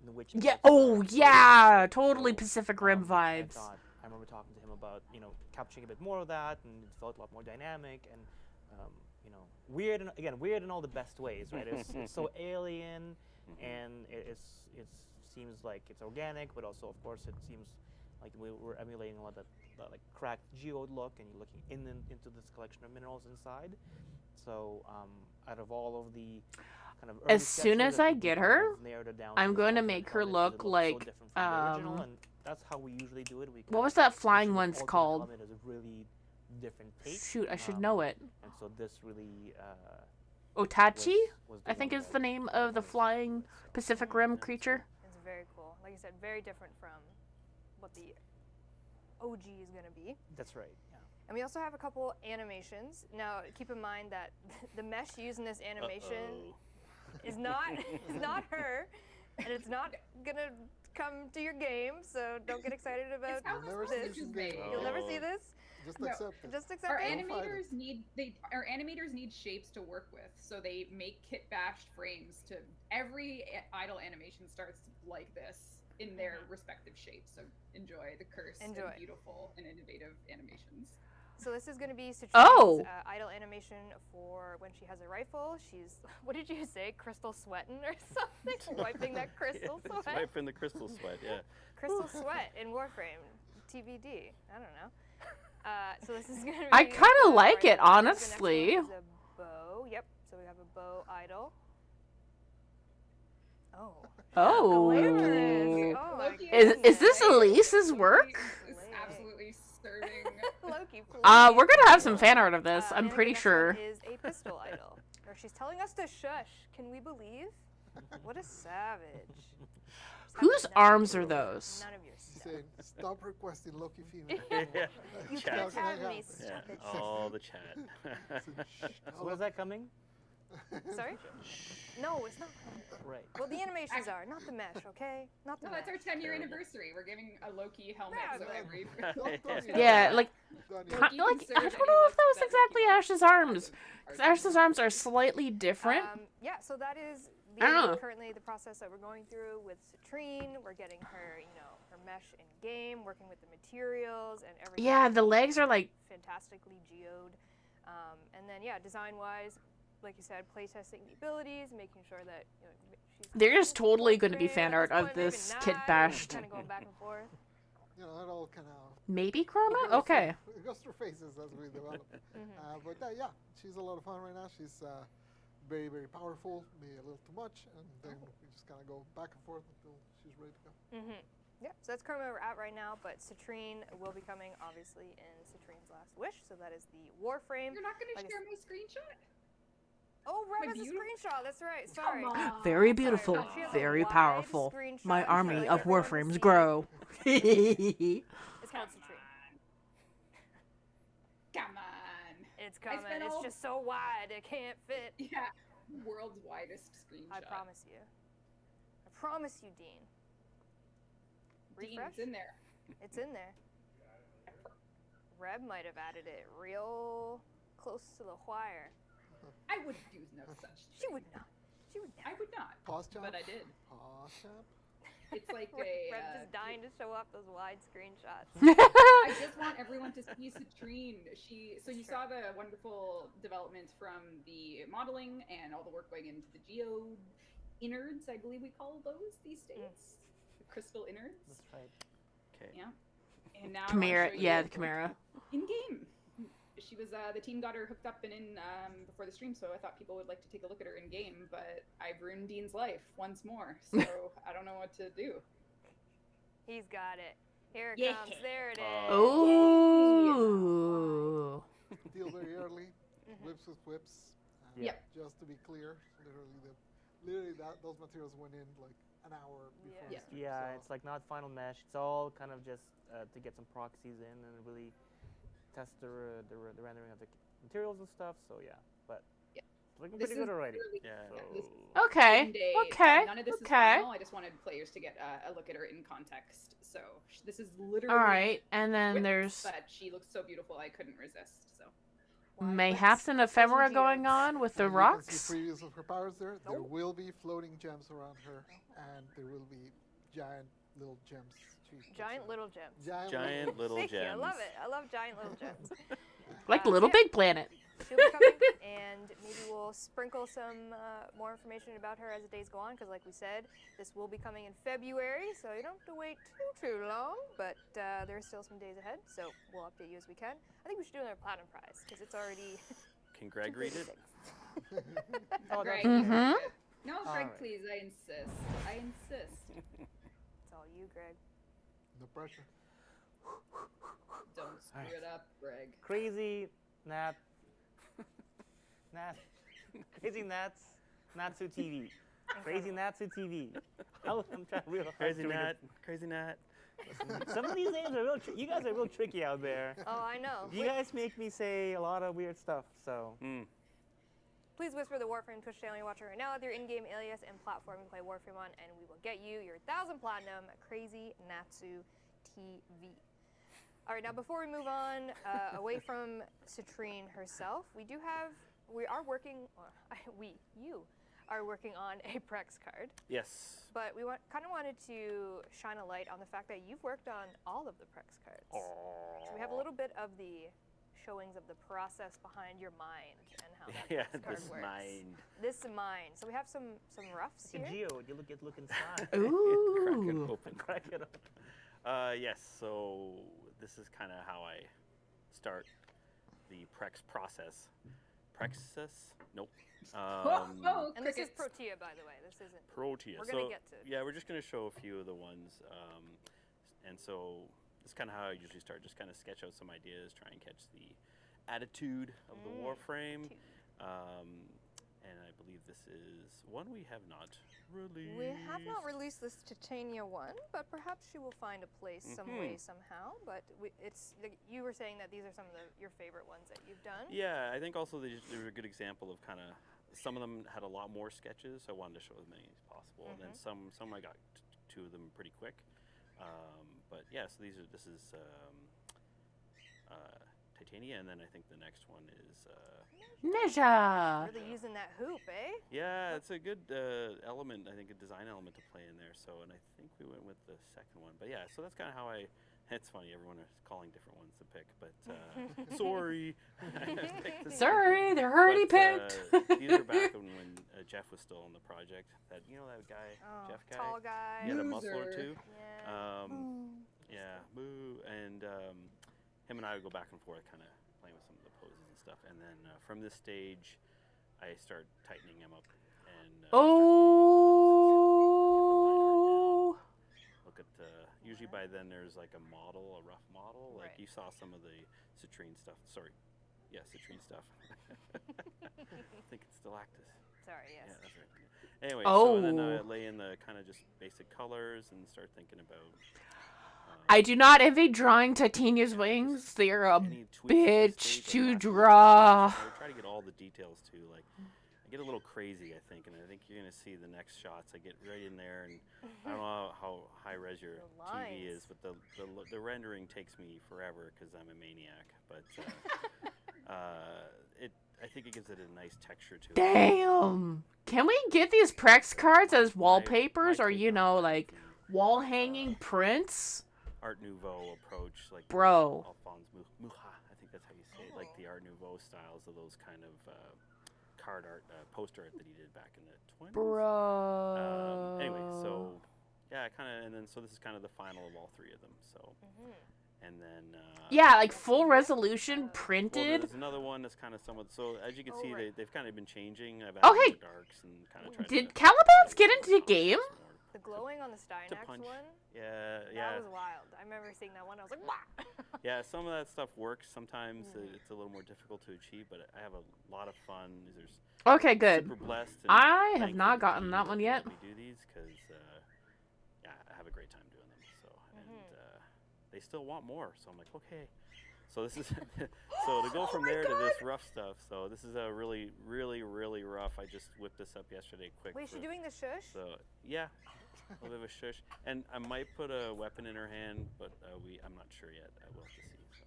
in which. Yeah. it's, Oh, yeah. Totally so, Pacific Rim vibes. I remember talking to him about, you know, capturing a bit more of that, and it felt a lot more dynamic and, you know, weird in all the best ways, right? It's so alien, and it seems like it's organic, but also, of course, it seems like we're emulating a lot of that like cracked geode look, and you're looking into this collection of minerals inside. So, out of all of the kind of early As soon sketches, as I I think we get kind her, of narrowed it down I'm to going to alternate make her helmet look because it looks so like, different from the original, and that's how we usually do it. What was that flying especially one's the alternate called? helmet is a really different take. Shoot, I should know it. And so this really Otachi, was I think one is that the name of the was- flying Pacific Rim creature. It's very cool. Like you said, very different from what the OG is going to be. That's right. Yeah. And we also have a couple animations. Now, keep in mind that the mesh used in this animation is not her, and it's not gonna come to your game. So don't get excited about It's how You'll never this see sausage this is in made. game. You'll never see this. Just No. accept it. Just accept Our it. animators need shapes to work with, so they make kit bashed frames to every idle animation starts like this in their respective shapes. So enjoy the curse Enjoy. and beautiful and innovative animations. So this is going to be Suchine's Oh. idle animation for when she has a rifle. She's, what did you say, crystal sweating or something? Wiping that crystal It's sweat? wiping the crystal sweat, yeah. Crystal sweat in Warframe. TBD. I don't know. So this is gonna be. I kind of like it, right now, the honestly. next one is a bow. Yep. So we have a bow idol. Oh. Oh. Glamorous. Oh my Loki Is this goodness. Elise's work? Loki is absolutely serving. Loki, please. We're gonna have some fan art of this. I'm and pretty the next sure. one is a pistol idol. Or she's telling us to shush. Can we believe? What a savage. Just have Whose none of arms your- are those? None of your She's stuff. saying, stop requesting Loki female. You Chat. can't have me, Yeah. stop it. All the chat. So when's that coming? Sorry? No, it's not. Right. Well, the animations are, not the mesh, okay? Not the No, that's our mesh. 10-year anniversary. We're giving a Loki helmet. Yeah, So but- every Yeah, like, Don't ki- even- Loki like can I serve don't know if that was any exactly look that Ash's arms. 'Cause Loki Ash's arms are slightly different. Yeah, so that is I don't know. currently the process that we're going through with Citrine. We're getting her, her mesh in game, working with the materials and everything. Yeah, the legs are like, fantastically geoed. And then, yeah, design-wise, like you said, playtesting the abilities, making sure that she's. There's comfortable totally with gonna be it. fan At art of point, maybe this not. Kit We're Bashed. Kind of going back and forth. You know, it all kind of. Maybe Chroma? Okay. It goes through phases as we develop. But yeah, she's a lot of fun right now. She's very, very powerful, maybe a little too much, and then we just kind of go back and forth until she's ready to go. Yeah, so that's currently where we're at right now, but Citrine will be coming, obviously, in Citrine's Last Wish, so that is the Warframe. You're not going Like to I share my screenshot? Oh, Reb has a beautiful- screenshot, that's right, sorry. Come on. Very beautiful, She has a very wide powerful. screenshot My so army that of everyone can Warframes see. grow. It's called Citrine. Come on. It's I coming, spent it's all- just so wide, it can't fit. Yeah. World's widest screenshot. I promise you. I promise you, Dean. Dean, Refresh? it's in there. It's in there. Reb might have added it real close to the wire. I would do no such She thing. would not. She would I not. would not. Pause champ. But I did. Pause champ. It's like a. Reb just dying to show off those wide screenshots. I just want everyone to see Citrine. So you saw the wonderful development from the modeling and all the work going into the geo innards, I believe we call those these days. The crystal innards. That's right. Okay. Yeah. And now I wanna Chimera, show you yeah, the Chimera. in game. She was the team got her hooked up and in before the stream, so I thought people would like to take a look at her in game. But I've ruined Dean's life once more, so I don't know what to do. He's got it. Here it Yeah. comes. There it is. Ooh. Deal very early. Whips with whips. Yep. Just to be clear, literally those materials went in like an hour before. Yeah. the stream, Yeah, so it's like not final mesh. It's all kind of just to get some proxies in and really test the rendering of the materials and stuff. So yeah, but Yeah. it's looking This pretty good is already. literally- Yeah. Yeah, this- Okay. Game day. Okay. None of this is Okay. final. I just wanted players to get a look at her in context. So this is literally. All right, and then whips, there's But she looks so beautiful, I couldn't resist. So. mayhaps and ephemera going on with the and rocks. You can see previews of her powers there. There Nope. will be floating gems around her, and there will be giant little gems. Giant little gems. Giant little Thank gems. you. I love it. I love giant little gems. Like Uh, Little yeah. Big Planet. She'll be coming, and maybe we'll sprinkle some more information about her as the days go on, because like we said, this will be coming in February, so you don't have to wait too long, but there's still some days ahead, so we'll update you as we can. I think we should do another Platinum Prize, because it's already Can Greg read it? Oh, Greg, that's- Mhm. No, All Greg, right. please. I insist. I insist. It's all you, Greg. No pressure. Don't screw Alright. it up, Greg. Crazy Nat. Crazy Nats. Natsu TV. Crazy Natsu TV. I'm trying real hard Crazy to read Nat. Crazy Nat. it. Some of these names are real. You guys are real tricky out there. Oh, I know. You guys make me say a lot of weird stuff. So Mm. Please whisper the Warframe Twitch channel you're watching right now with your in-game alias and platform you play Warframe on, and we will get you your 1,000 Platinum Crazy Natsu TV. All right, now before we move on away from Citrine herself, we are working on a Prex card, Yes. but we kind of wanted to shine a light on the fact that you've worked on all of the Prex cards. So we have a little bit of the showings of the process behind your mind and how that Yeah, Prex card this works. mind. This mind. So we have some roughs like a here. geode. You look inside. Crack it Ooh. open. Crack it up. Yes. So this is kind of how I start the Prex process. Prexus? Nope. And this is crickets. Protea, by the way. This isn't. Protea. We're gonna get to. Yeah, we're just gonna show a few of the ones, and so that's kind of how I usually start. Just kind of sketch out some ideas, try and catch the attitude of the Warframe. And I believe this is one we have not released. We have not released this Titania one, but perhaps she will find a place some way somehow. But you were saying that these are some of your favorite ones that you've done. Yeah, I think also they're a good example of kind of some of them had a lot more sketches, so I wanted to show as many as possible. And then some I got two of them pretty quick. But yeah, so this is Titania, and then I think the next one is. Ninja. Really using that hoop, eh? Yeah, it's a good element, I think, a design element to play in there. So, and I think we went with the second one. But yeah, so that's kind of how it's funny, everyone is calling different ones to pick, but sorry. Sorry, they're already picked. These are back when Jeff was still on the project. That guy, Jeff guy? Tall guy. He had a muscle or two. Yeah. Yeah, boo. And him and I would go back and forth, kind of playing with some of the poses and stuff. And then from this stage, I start tightening him up. And look at usually by then there's like a model, a rough model. Like you saw some of the citrine stuff. Sorry. Yeah, citrine stuff. I think it's Stalactus. Sorry, yes. Yeah, that's right. Anyway, so then I lay in the kind of just basic colors and start thinking about. I do not envy drawing Titania's wings. They're a bitch to draw. I try to get all the details too. Like, I get a little crazy, I think, and I think you're gonna see the next shots. I get right in there, and I don't know how high res your TV is, but the rendering takes me forever because I'm a maniac. But I think it gives it a nice texture to it. Damn! Can we get these Prex cards as wallpapers, or like wall hanging prints? Art Nouveau approach, like Bro. Alphonse Mucha, I think that's how you say it, like the Art Nouveau styles of those kind of card art, poster art that he did back in the 20s. Bro. Anyway, so yeah, so this is kind of the final of all three of them. So, and then yeah, like full resolution well, printed. there's another one that's kind of somewhat. So as you can see, they've kind of been changing. I've Oh, added hey. more darks and kind of tried. Did Caliban's get into the game? The glowing on the Stynax one? Yeah. That was wild. I remember seeing that one. I was like, wow. Yeah, some of that stuff works. Sometimes it's a little more difficult to achieve, but I have a lot of fun. Okay, good. Super blessed. I have not gotten that one yet. We do these because, I have a great time doing them. So, and they still want more. So I'm like, okay. So this is so to go from there to this rough stuff. So this is a really, really, really rough. I just whipped this up yesterday, quick. Wait, is she doing the shush? So yeah, a little bit of a shush, and I might put a weapon in her hand, but I'm not sure yet. I will have to see. So.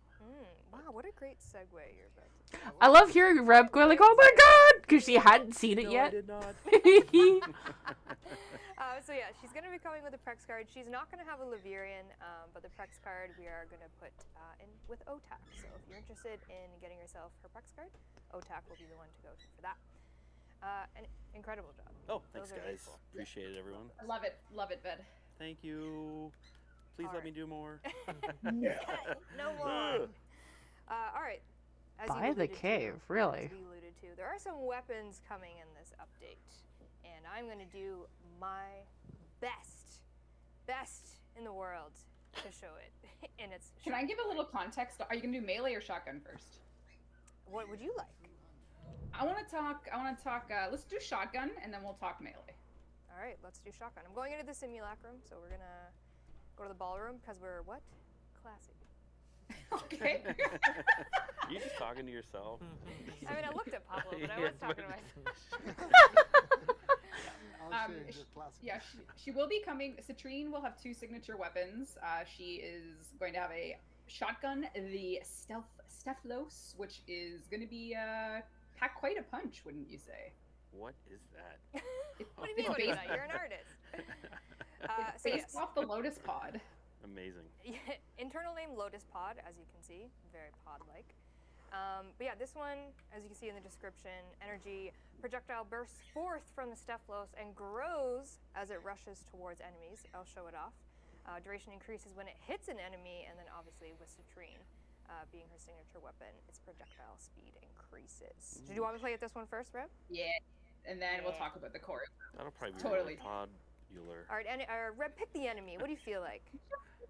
Wow, what a great segue you're about to do. I love hearing Reb going like, "Oh my god," because she hadn't seen it yet. I did not. So yeah, she's going to be coming with a Prex card. She's not going to have a Levirian, but the Prex card we are going to put in with OTAC. So if you're interested in getting yourself her Prex card, OTAC will be the one to go to for that. An incredible job. Oh, thanks Those are guys. really cool. Appreciate it, everyone. I love it, Ved. Thank you. Please let me do more. No more. All right. As you By the alluded to, cave, really. As we alluded to, there are some weapons coming in this update, and I'm going to do my best in the world to show it in its. Can I give a little context? Are you gonna do melee or shotgun first? What would you like? I want to talk. Let's do shotgun, and then we'll talk melee. All right, let's do shotgun. I'm going into the simulacrum, so we're gonna go to the ballroom because we're what? Classy. Okay. You just talking to yourself? I mean, I looked at Pablo, but I was talking to myself. I'll change it, classic. Yeah, she will be coming. Citrine will have two signature weapons. She is going to have a shotgun, the Stephlos, which is going to be pack quite a punch, wouldn't you say? What is that? What do you mean? What do you know? You're an artist. So Based yes. off the Lotus Pod. Amazing. Internal name Lotus Pod, as you can see, very pod-like. But yeah, this one, as you can see in the description, energy projectile bursts forth from the Stephlos and grows as it rushes towards enemies. I'll show it off. Duration increases when it hits an enemy, and then obviously with Citrine. being her signature weapon, its projectile speed increases. Did you want me to play with this one first, Reb? Yeah. And then we'll talk about the core. That'll probably be Totally. popular. All right, Reb, pick the enemy. What do you feel like?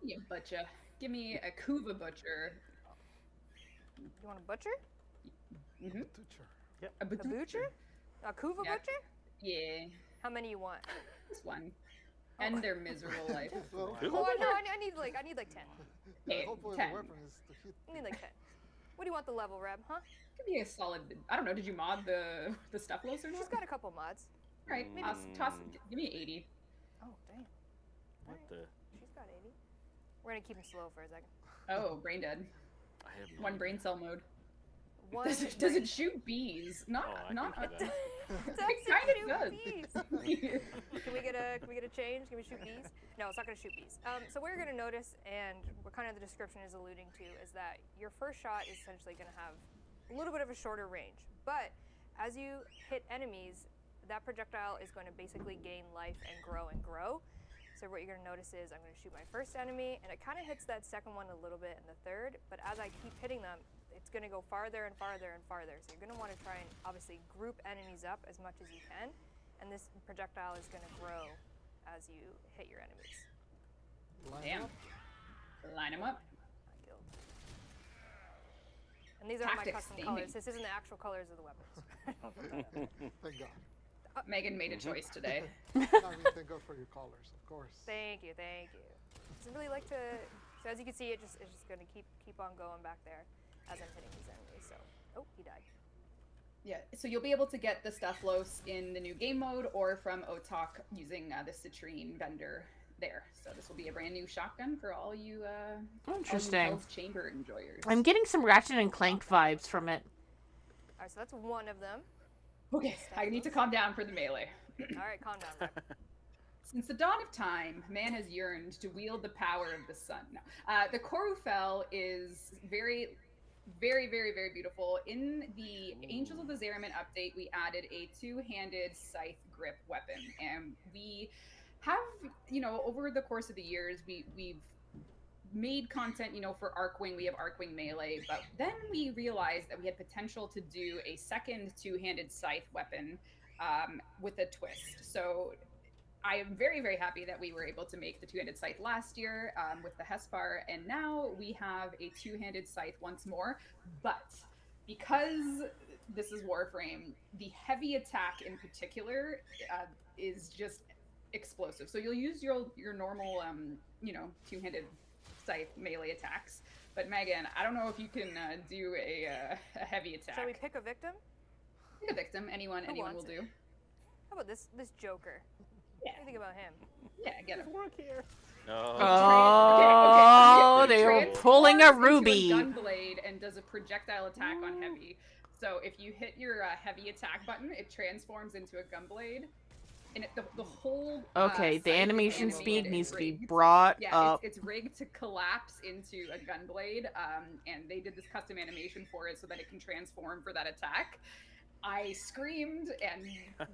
Yeah, butcher. Give me a Kuva butcher. You want a butcher? Mm-hmm. Butcher. A A butcher? A Kuva Yeah. butcher? Yeah, How many you want? this one. End their miserable life. Well, Two? Oh no, I need like 10. the Okay, whole point 10. of the weapon is to hit. I need like 10. What do you want the level, Reb? Huh? Give me a solid. I don't know. Did you mod the Stufflos or not? She's got a couple mods. All right, maybe toss. Give me 80. Oh damn, What the? she's got 80. We're gonna keep him slow for a second. Oh, brain dead. I have no One idea. brain cell mode. One. Does it shoot bees? Not Oh, I not. can do that. It kind of does. Bees. Can we get a change? Can we shoot bees? No, it's not gonna shoot bees. So what you're gonna notice, and what kind of the description is alluding to, is that your first shot is essentially gonna have a little bit of a shorter range. But as you hit enemies, that projectile is going to basically gain life and grow and grow. So what you're going to notice is I'm going to shoot my first enemy, and it kind of hits that second one a little bit and the third. But as I keep hitting them, it's going to go farther and farther and farther. So you're going to want to try and obviously group enemies up as much as you can. And this projectile is going to grow as you hit your enemies. Line Damn. up. Line them up. My guild. And these aren't my Tactics, custom aiming. colors. This isn't the actual colors of the weapons. Thank God. Megan made a choice today. I mean, thank God for your colors, of course. Thank you. So I really like to. So as you can see, it's just going to keep on going back there as I'm hitting these enemies. So, oh, he died. Yeah, so you'll be able to get the Stufflos in the new game mode or from Otok using the citrine vendor there. So this will be a brand new shotgun for all you Interesting. Hell's Chamber enjoyers. I'm getting some Ratchet and Clank vibes from it. All right, so that's one of them. Okay, I need to calm down for the melee. All right, calm down. Reb. Since the dawn of time, man has yearned to wield the power of the sun. No. The Korufel is very, very, very, very beautiful. In the Angels of the Zeraman update, we added a two-handed scythe grip weapon. And we have, over the course of the years, we've made content, for Arcwing. We have Arcwing Melee, but then we realized that we had potential to do a second two-handed scythe weapon with a twist. So I am very, very happy that we were able to make the two-handed scythe last year with the Hespar, and now we have a two-handed scythe once more. But because this is Warframe, the heavy attack in particular is just explosive. So you'll use your normal, two-handed scythe melee attacks. But Megan, I don't know if you can do a heavy attack. Shall we pick a victim? Pick a victim. Anyone will wants do. How about this Joker? Yeah. What do you think about him? Yeah, get him. Work here. No. Oh, Okay. they were Transforms pulling a into Ruby. Gunblade and does a projectile attack on heavy. So if you hit your heavy attack button, it transforms into a gunblade. And the whole Okay, the scythe is animation speed animated needs and to be rigged. brought Yeah, up. it's rigged to collapse into a gunblade, and they did this custom animation for it so that it can transform for that attack. I screamed and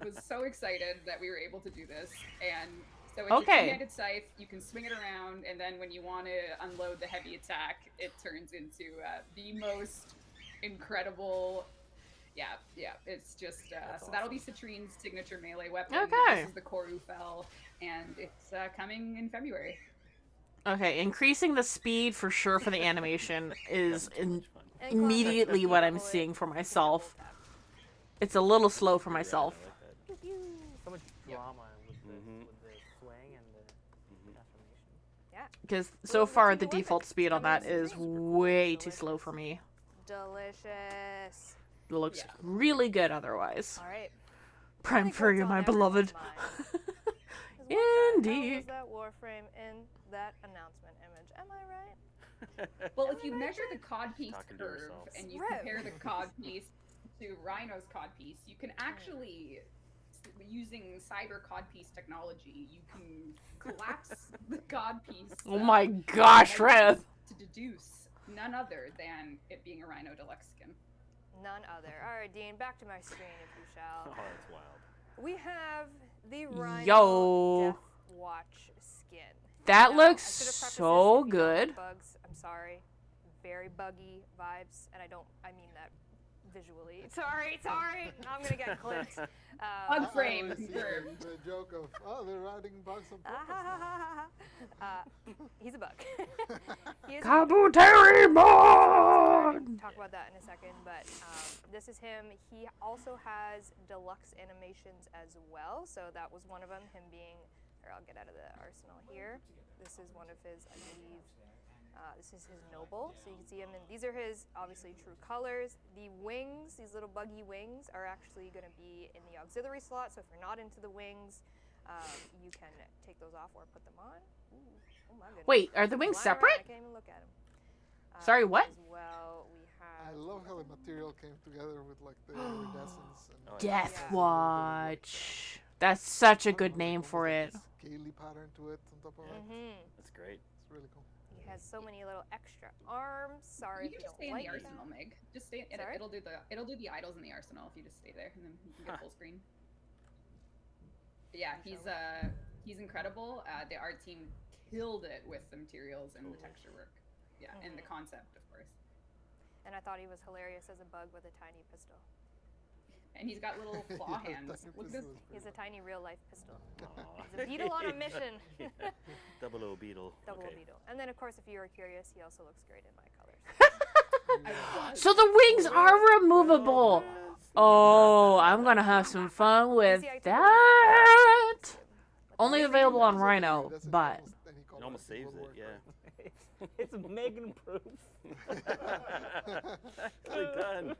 was so excited that we were able to do this. And so it's a Okay. two-handed scythe. You can swing it around, and then when you want to unload the heavy attack, it turns into the most incredible. Yeah, it's just so that'll be Citrine's signature melee weapon. Okay. This is the Korufel, and it's coming in February. Okay, increasing the speed for sure for the animation is That's so much fun. And immediately what I'm seeing for myself. It's a little slow for myself. Yeah, I like that. So much Yep. drama with the, Mhm. with the swing and the transformation. Yeah. Because so far the default speed on that is way too slow for me. Delicious. It looks Yeah. really good otherwise. All right. Prime think for what's you, on my everyone's beloved. mind is what the hell Indeed. was that Warframe in that announcement image? Am I right? Well, if you measure the codpiece Talking to curve herself. and you Right. compare the codpiece to Rhino's codpiece, you can actually, using cyber codpiece technology, you can collapse the codpiece. Oh my gosh, Rev! To deduce none other than it being a Rhino Deluxe skin. None other. All right, Dean, back to my screen if you shall. Oh, that's wild. We have the Rhino Yo. Death Watch skin. That Now, looks I should have prefaced so this, if you don't like good. Bugs, I'm sorry. very buggy vibes, and I mean that visually. Sorry, I'm gonna get clipped. Bug I frame always see confirmed. the joke of, oh, they're riding bugs on purpose now. He's a bug. He is a Kabutery mod! talk about that in a second, but this is him. He also has deluxe animations as well, so that was one of them, him being, or I'll get out of the arsenal here. This is one of his, I believe, this is his noble, so you can see him, and these are his, obviously, true colors. The wings, these little buggy wings, are actually going to be in the auxiliary slot, so if you're not into the wings, you can take those off or put them on. Ooh, oh my goodness. Wait, are the wings Flying around, separate? I can't even look at him. Sorry, what? As well, we I have love how the material came together with like the iridescence and Oh, Death Yeah. Watch. That's such a good name for it. Scaly pattern to it on top of it. That's great. It's really cool. He has so many little extra arms. Sorry You if can you just don't stay in like the that. arsenal, Meg. Just stay. Sorry? It'll do the idols in the arsenal if you just stay there, and then you can get full screen. But yeah, he's incredible. The art team killed it with the materials and the texture work. Yeah, and the concept, of course. And I thought he was hilarious as a bug with a tiny pistol. And he's got little claw Yeah, hands. that Look at was this. pretty He has a tiny real life pistol. Aw. He's a beetle on a mission. Yeah. Double O beetle. Double okay. beetle. And then, of course, if you are curious, he also looks great in my colors. So the wings are removable. Oh, I'm gonna have some fun with that. Only available on Rhino, That's in but almost any It color. almost It saves will it, work, yeah. right? It's Megan proof. Nicely done.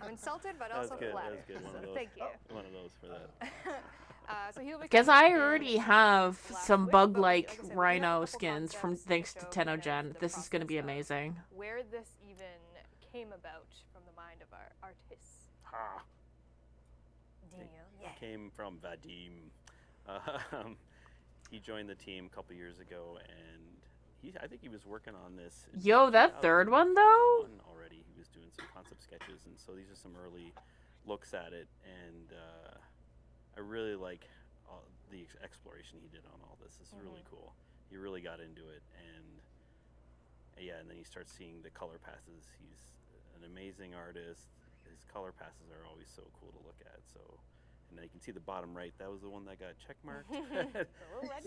I'm insulted, but That was also good, that flattered. was good, one of So those. thank you. One of those for that. So he'll be guess coming I in already last have some week, but bug-like like I said, we do have a Rhino couple skins from concepts to thanks to show Tenno kind of Gen. the This is gonna be process of amazing. Where this even came about from the mind of our artist, Ha. Daniel. Yeah. Came from Vadim. He joined the team a couple years ago, and I think he was working on this. in Yo, that third one though. 2001 already. He was doing some concept sketches, and so these are some early looks at it. And I really like the exploration he did on all this. This is really cool. He really got into it, and yeah, and then you start seeing the color passes. He's an amazing artist. His color passes are always so cool to look at. So, and then you can see the bottom right. That was the one that got check marked.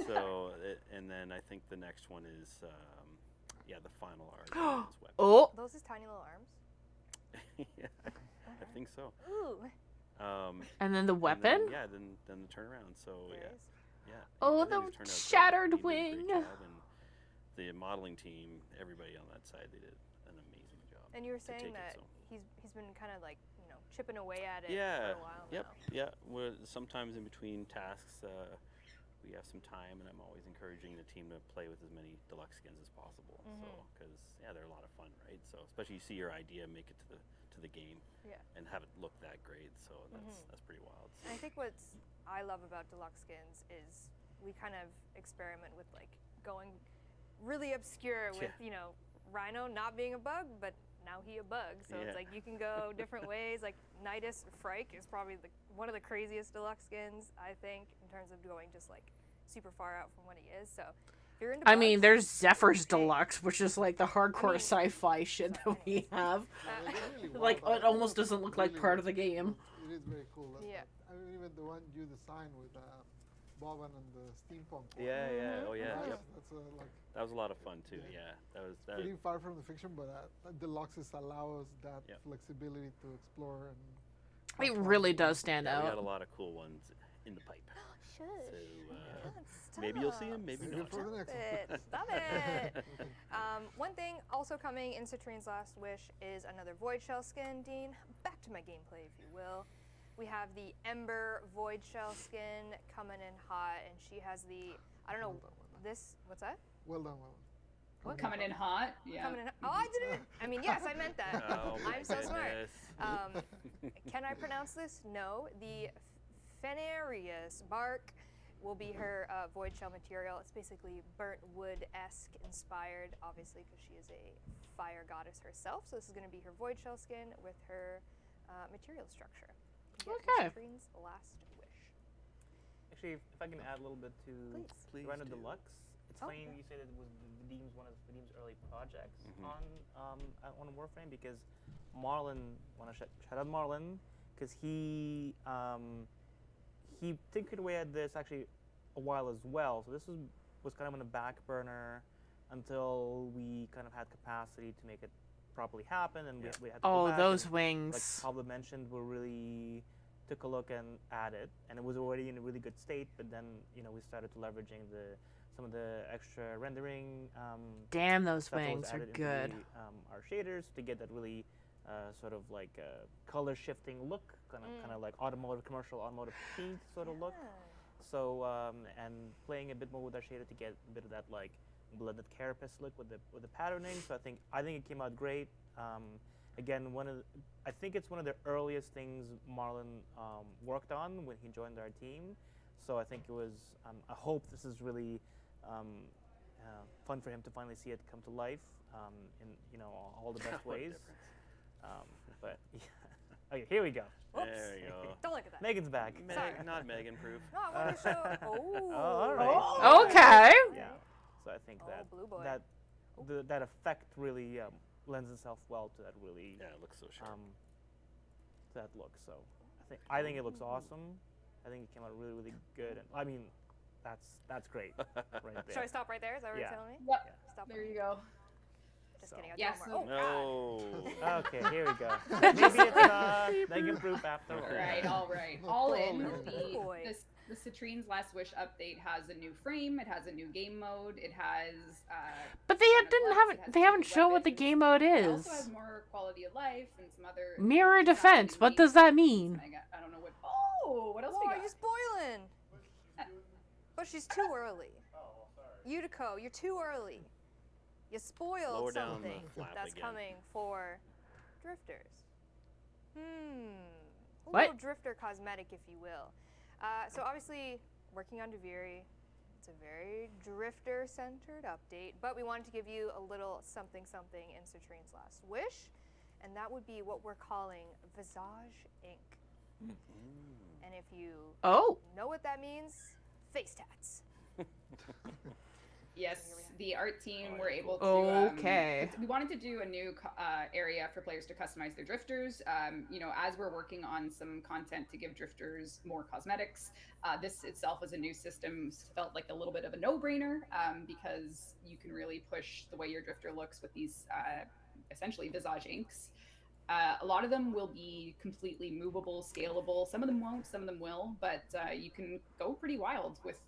So, and then I think the next one is, yeah, the final art. Is weapon. Oh, Those his tiny little arms. Yeah, I think so. Ooh. and then the And weapon. then, then the turnaround. So There yeah, it is. yeah. Oh, I think the these turned out great. shattered He did a great wing. job, and the modeling team, everybody on that side, they did an amazing job. And you were to take saying that it, so. he's been kind of like, you know, chipping away at it Yeah. for a while Yep. now. Yeah. We're sometimes in between tasks, we have some time, and I'm always encouraging the team to play with as many deluxe skins as possible. So, because yeah, they're a lot of fun, right? So, especially you see your idea make it to the game, Yeah. and have it look that great. So that's pretty wild. And I think what I love about deluxe skins is we kind of experiment with like going really obscure with, you know, Rhino not being a bug, but now he a bug. So Yeah. it's like you can go different ways. Like Nidus Frike is probably one of the craziest deluxe skins, I think, in terms of going just like super far out from what he is. So if you're into I mean, bugs, there's Zephyr's hey. Deluxe, which is like the hardcore mean, sci-fi shit that we have. It's really Like, wild. it almost doesn't look like Really part of the game. It is very cool. Yeah. I mean, even the one you designed with Boban and the steampunk. one. Yeah. Yeah. Oh yeah. That's, Yep. that's like That was a lot of fun too. Yeah. Yeah. That was that. pretty far from the fiction, but deluxes allow us that Yep. flexibility to explore and. It have fun. really does stand Yeah, we got a out. lot of cool ones in the pipe. Shush. So maybe you'll see him, maybe Save it not. for the next one. Stop it. One thing also coming in Citrine's Last Wish is another Void Shell skin. Dean, back to my gameplay, if you will. We have the Ember Void Shell skin coming in hot, and she has the, I don't know, this, what's that? Well done, well done. Coming in hot. Yeah. Coming in, oh, I didn't, I mean, yes, I meant that. Oh my I'm so smart. goodness. Can I pronounce this? No. The Fenarius bark will be her void shell material. It's basically burnt wood-esque inspired, obviously, because she is a fire goddess herself. So this is going to be her void shell skin with her material structure. Okay. Citrine's Last Wish. Actually, if I can add a little bit to Please. Please Rhino do. Deluxe, it's Oh, funny yeah. you say that it was Vadim's one of Vadim's early projects Mhm. on Warframe, because Marlon, want to shout out Marlon, because he tinkered away at this actually a while as well. So this was kind of on the back burner until we kind of had capacity to make it properly happen, and we had to go Oh, back those and, wings. like Pablo mentioned, we really took a look and at it, and it was already in a really good state. But then we started to leveraging some of the extra rendering. Damn, those Stuff that was wings are added into good. our shaders to get that really sort of like color shifting look, kind of like commercial automotive paint sort of look. So and playing a bit more with our shader to get a bit of that like blended carapace look with the patterning. So I think it came out great. Again, I think it's one of the earliest things Marlon worked on when he joined our team. So I think it was. I hope this is really fun for him to finally see it come to life in all the best What a ways. difference. But yeah. Okay, here we go. Whoops. There you go. Don't look at that. Megan's back. Sorry. Not Megan proof. No, I want to show. Oh. All right. Okay. Yeah. So I think Oh, blue boy. that effect really lends itself well to that really Yeah, it looks so sharp. that look. So I think it looks awesome. I think it came out really, really good. And I mean, that's great right there. Should I stop right there? Is that what Yeah. you're telling me? Yep. Stop. There you go. Just So- kidding. I Yeah, have so- more. Oh, God. No. Okay, here we go. Maybe it's Megan proof after all. Right, all right. No All in. problem. Oh, boy. The Citrine's Last Wish update has a new frame. It has a new game mode. It has. But they haven't shown what the game mode It is. also has more quality of life and some other. Mirror stuff defense. that What you does that mean? need. I don't know what. Oh, what else Whoa, we are got? you spoiling? But she's too early. Utico, you're too early. You spoiled Lower down the something flap that's again. coming for drifters. A What? little drifter cosmetic, if you will. So obviously, working on Deviri, it's a very drifter-centered update, but we wanted to give you a little something in Citrine's Last Wish, and that would be what we're calling Visage Ink. And if you Oh. know what that means, face tats. Yes, the art team were able to. Okay. We wanted to do a new area for players to customize their drifters. As we're working on some content to give drifters more cosmetics, this itself as a new system felt like a little bit of a no-brainer because you can really push the way your drifter looks with these essentially Visage inks. A lot of them will be completely movable, scalable. Some of them won't, some of them will, but you can go pretty wild with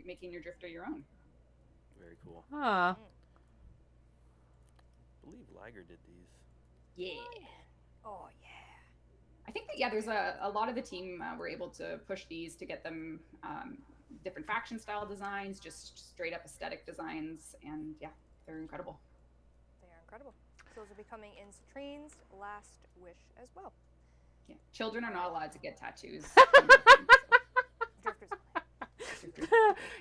making your drifter your own. Very cool. Huh. I believe Liger did these. Yeah. Oh, yeah. I think that, there's a lot of the team were able to push these to get them different faction style designs, just straight up aesthetic designs, and yeah, they're incredible. They are incredible. So those will be coming in Citrine's Last Wish as well. Yeah. Children are not allowed to get tattoos. Drifters.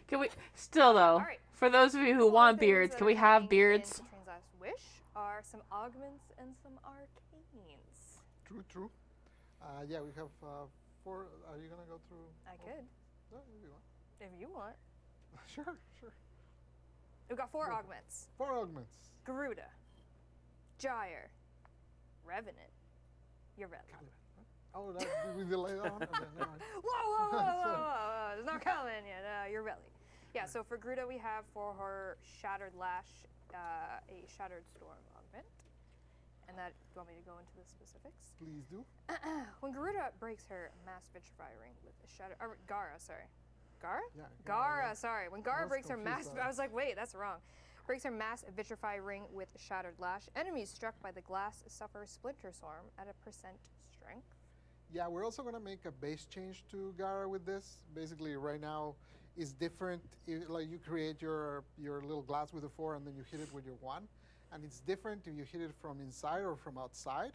Can we still though? All right. For those of you who Couple want of things beards, that can are we have coming beards? In Citrine's Last Wish are some augments and some arcanes. True. Yeah, we have 4. Are you gonna go through? I could, No, if you want. if you want. Sure. We've got 4 Go. augments. 4 augments. Garuda, Gyre, Revenant, Yoreli. Oh, that we delay on. Okay, never mind. Whoa. It's not coming yet. Yoreli. Yeah, so for Garuda, we have for her Shattered Lash, a Shattered Storm augment. And that, do you want me to go into the specifics? Please do. When Garuda breaks her Mass Vitrify ring with a Shattered, Gara, sorry. Gara? Yeah. Gara, sorry. When Gara was breaks her mass, confused by I was like, wait, that's wrong. Breaks her Mass Vitrify ring with Shattered Lash. Enemies struck by the glass suffer Splinter Swarm at a % strength. Yeah, we're also gonna make a base change to Gara with this. Basically, right now is different. Like you create your little glass with a 4, and then you hit it with your 1, and it's different if you hit it from inside or from outside.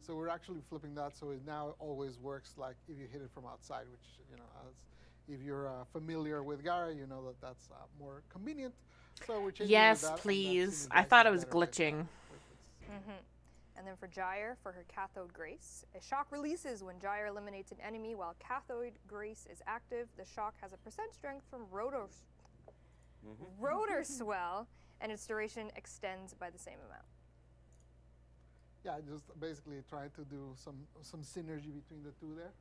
So we're actually flipping that, so it now always works like if you hit it from outside, which as if you're familiar with Gara, you know that that's more convenient. So we're changing Yes, that, and that please. synergizes I thought it was better with glitching. Mm-hmm. And then for Gyre, for her Cathode Grace, a shock releases when Gyre eliminates an enemy while Cathode Grace is active. The shock has a % strength from rotor swell, and its duration extends by the same amount. Yeah, just basically trying to do some synergy between the two there.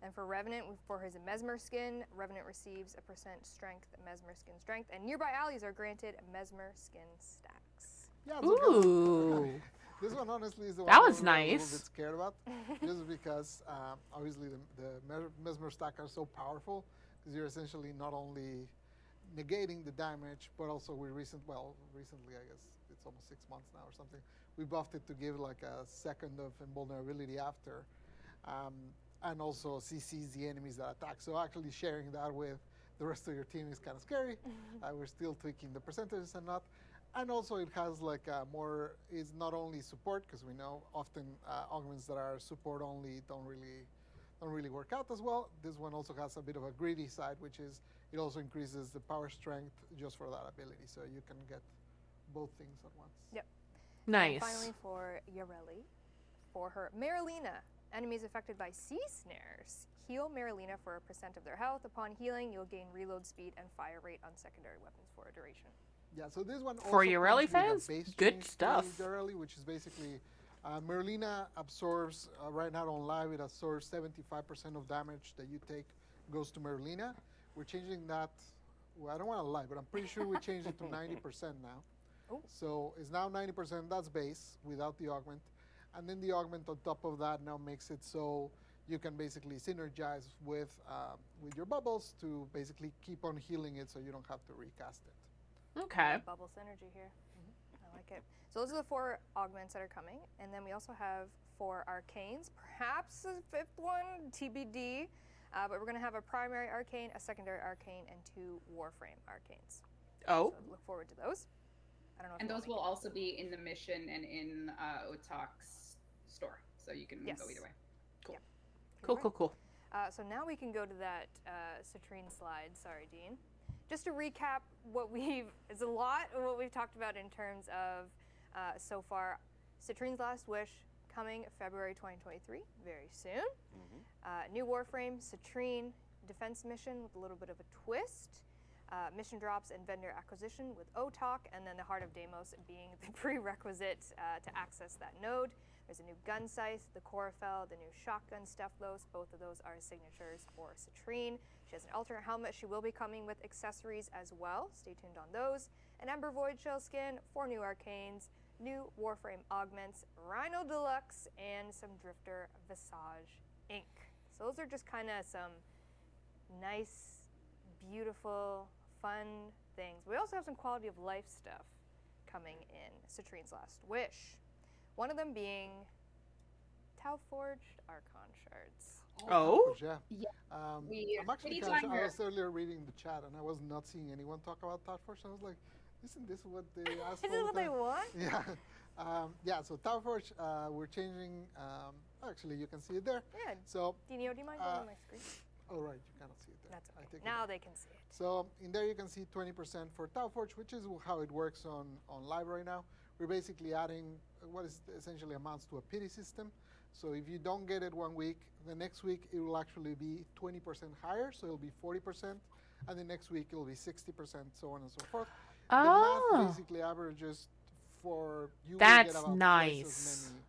And for Revenant, for his Mesmer skin, Revenant receives a % strength, Mesmer skin strength, and nearby allies are granted Mesmer skin stacks. Yeah, Ooh. This one honestly is the one That I was a little nice. bit scared about, just because obviously the Mesmer stack are so powerful, because you're essentially not only negating the damage, but also recently I guess it's almost 6 months now or something, we buffed it to give like a second of invulnerability after, and also CCs the enemies that attack. So actually sharing that with the rest of your team is kind of scary. We're still tweaking the percentages and not. And also it has like is not only support, because we know often augments that are support only don't really work out as well. This one also has a bit of a greedy side, which is it also increases the power strength just for that ability, so you can get both things at once. Yep. Nice. And finally for Yareli, for her Marilina, enemies affected by sea snares heal Marilina for a % of their health. Upon healing, you'll gain reload speed and fire rate on secondary weapons for a duration. Yeah, so this one For also Yareli comes with a fans, base good change to stuff. Yareli, which is basically Merlina absorbs right now on live. It absorbs 75% of damage that you take goes to Merlina. We're changing that. Well, I don't want to lie, but I'm pretty sure we changed it to 90% now. Ooh. So it's now 90%. That's base without the augment, and then the augment on top of that now makes it so you can basically synergize with your bubbles to basically keep on healing it, so you don't have to recast it. Okay. Bubble synergy here. I like it. So those are the 4 augments that are coming, and then we also have 4 arcanes, perhaps a 5th one, TBD. But we're going to have a primary arcane, a secondary arcane, and 2 Warframe arcanes. Oh. So look forward to those. I don't know. If And you those wanna will make also be in the mission and in Otak's store, so you can Yes. go either way. Cool. Cool, cool, cool. So now we can go to that citrine slide. Sorry, Dean. Just to recap, it's a lot of what we've talked about in terms of so far. Citrine's Last Wish coming February 2023, very soon. New Warframe, Citrine, defense mission with a little bit of a twist. Mission drops and vendor acquisition with OTOC, and then the Heart of Deimos being the prerequisite to access that node. There's a new gun scythe, the Corafel, the new shotgun Stephlos. Both of those are signatures for Citrine. She has an alternate helmet. She will be coming with accessories as well. Stay tuned on those. An Ember Void Shell skin, 4 new arcanes, new Warframe augments, Rhino Deluxe, and some Drifter Visage ink. So those are just kind of some nice, beautiful, fun things. We also have some quality of life stuff coming in Citrine's Last Wish. One of them being Tau Forged Archon shards. Oh? Yeah. We I'm actually anytime kind of, I you're- was earlier reading the chat and I was not seeing anyone talk about Tauforge. I was like, isn't this what they asked for? Is this what they want? Yeah. Yeah, so Tauforge, we're changing, actually you can see it there. Yeah. So, Dinio, do you mind going to my screen? oh right, you cannot see it there. That's I okay. take it Now back. they can see it. So in there you can see 20% for Tauforge, which is how it works on live right now. We're basically adding what is essentially amounts to a pity system. So if you don't get it 1 week, the next week it will actually be 20% higher, so it'll be 40%, and the next week it'll be 60%, so on and so forth. The Oh. math basically averages for you. That's will get about nice. twice as many,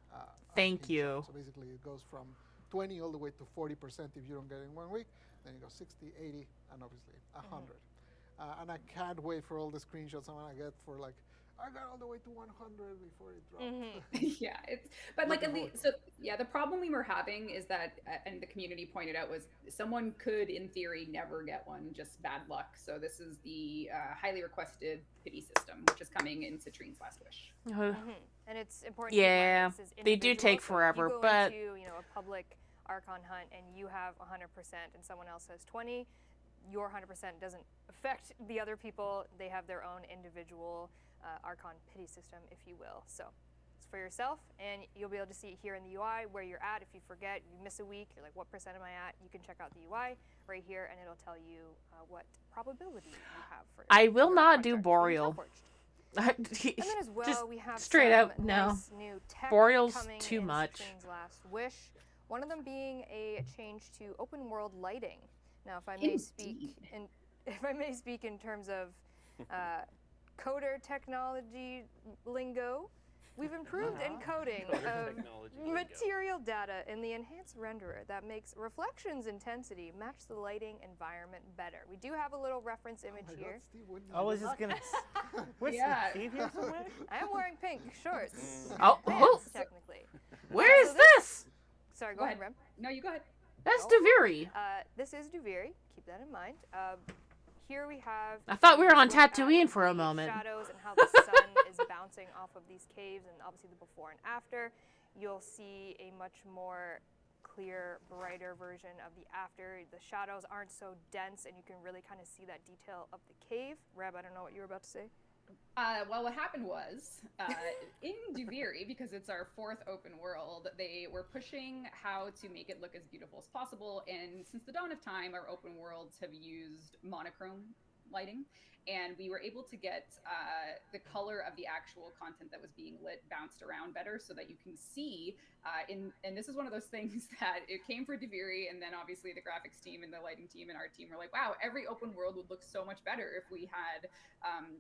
Thank arcane you. shards. So basically it goes from 20 all the way to 40% if you don't get it in 1 week. Then you go 60, 80, and obviously 100. And I can't wait for all the screenshots I'm gonna get for like, I got all the way to 100 before it dropped. Yeah, but like Looking at least, so yeah, the problem we were having is that, and the community pointed out, was someone could, in theory, never get one, just bad luck. So this is the highly requested pity system, which is coming in Citrine's Last Wish. And it's important. to keep in Yeah, mind this is they do individual, take so forever, if you go but- into, a public Archon hunt and you have 100% and someone else has 20, your 100% doesn't affect the other people. They have their own individual Archon pity system, if you will. So it's for yourself, and you'll be able to see it here in the UI where you're at. If you forget, you miss a week, you're like, what percent am I at? You can check out the UI right here, and it'll tell you what probability you have for. I will your not do contract being Boreal. Forged. And then as well, Just we have straight some up, no. nice new tech Boreal's coming too in much. Citrine's Last Wish. One of them being a change to open world lighting. Now, if I may speak in terms of Coder technology lingo. We've improved encoding Coder of technology lingo. material data in the enhanced renderer that makes reflections intensity match the lighting environment better. We do have a little reference image my here. God, Steve, when did I you was do just that? gonna. Where's Yeah. Steve here somewhere? I am wearing pink shorts. Oh, Pants, technically. where is so this? Sorry, Go go ahead, ahead. Rem. No, you go ahead. That's Oh. Duviri. This is Duviri. Keep that in mind. Here we have. I thought we were on look at Tatooine for a the moment. Shadows and how the sun is bouncing off of these caves, and obviously the before and after. You'll see a much more clear, brighter version of the after. The shadows aren't so dense, and you can really kind of see that detail of the cave. Reb, I don't know what you were about to say. Well, what happened was, in Duviri, because it's our 4th open world, they were pushing how to make it look as beautiful as possible. And since the dawn of time, our open worlds have used monochrome lighting. And we were able to get the color of the actual content that was being lit bounced around better so that you can see, and this is one of those things that it came for Deviri, and then obviously the graphics team and the lighting team and art team were like, wow, every open world would look so much better if we had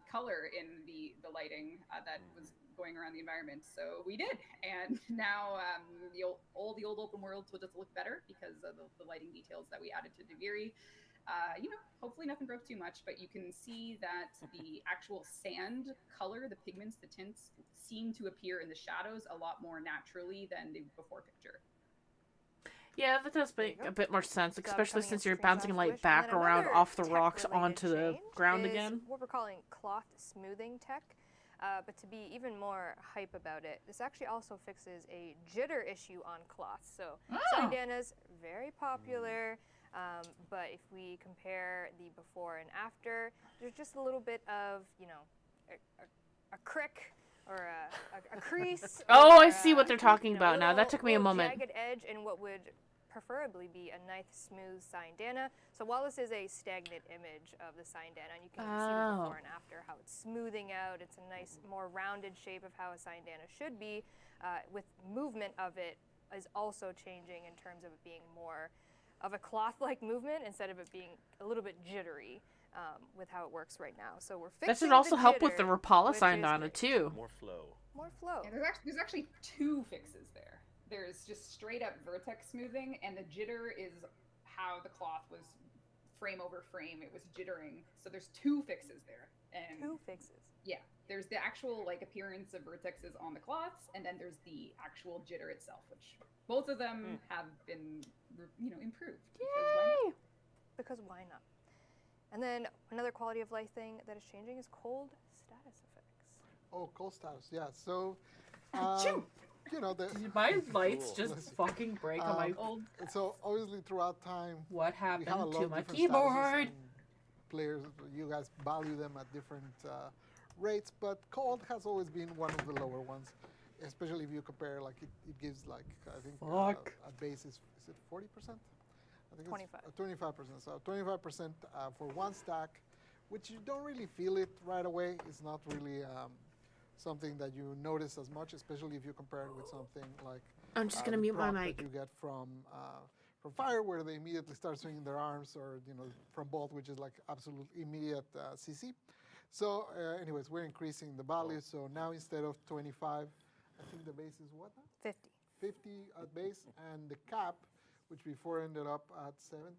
color in the lighting that was going around the environment. So we did, and now all the old open worlds will just look better because of the lighting details that we added to Deviri. Hopefully nothing broke too much, but you can see that the actual sand color, the pigments, the tints seem to appear in the shadows a lot more naturally than the before picture. Yeah, that does make go. a bit more sense, especially Upcoming since you're Screenshot bouncing Wish. light And back then around another off the rocks tech-related onto the change ground is again. what we're calling cloth smoothing tech. But to be even more hype about it, this actually also fixes a jitter issue on cloth. So Sandana's very popular, but if we compare the before and after, there's just a little bit of, a crick or a crease. Oh, or I see what they're talking about now. That took me a little moment. jagged edge in what would preferably be a nice smooth Sandana. So while this is a stagnant image of the Sandana, and you can see the before and after, how it's smoothing out, it's a nice, more rounded shape of how a Sandana should be, with movement of it is also changing in terms of it being more of a cloth-like movement instead of it being a little bit jittery with how it works right now. So we're fixing That should also the help with the jitter, Rapala which is Sandana great. too. More flow. More flow. Yeah, there's actually 2 fixes there. There's just straight up vertex smoothing, and the jitter is how the cloth was frame over frame. It was jittering. So there's 2 fixes there. And 2 fixes. yeah, there's the actual appearance of vertexes on the cloths, and then there's the actual jitter itself, which both of them have been improved. Yay! Because why not? And then another quality of life thing that is changing is cold status effects. Oh, cold status. Yeah. So, the My lights Cool. just fucking break on my old. so obviously throughout time What we have a happened lot to of my different statuses keyboard? and players, you guys value them at different rates, but cold has always been one of the lower ones, especially if you compare, it gives I think Fuck. a base is it 40%? I think 25. It's 25%. So 25% for one stack, which you don't really feel it right away. It's not really something that you notice as much, especially if you compare it with something like I'm just gonna the mute my prop mic. that you get from Fire, where they immediately start swinging their arms, or from Bolt, which is absolute immediate CC. So, anyways, we're increasing the value. So now instead of 25, I think the base is what now? 50. 50 at base, and the cap, which before ended up at 70,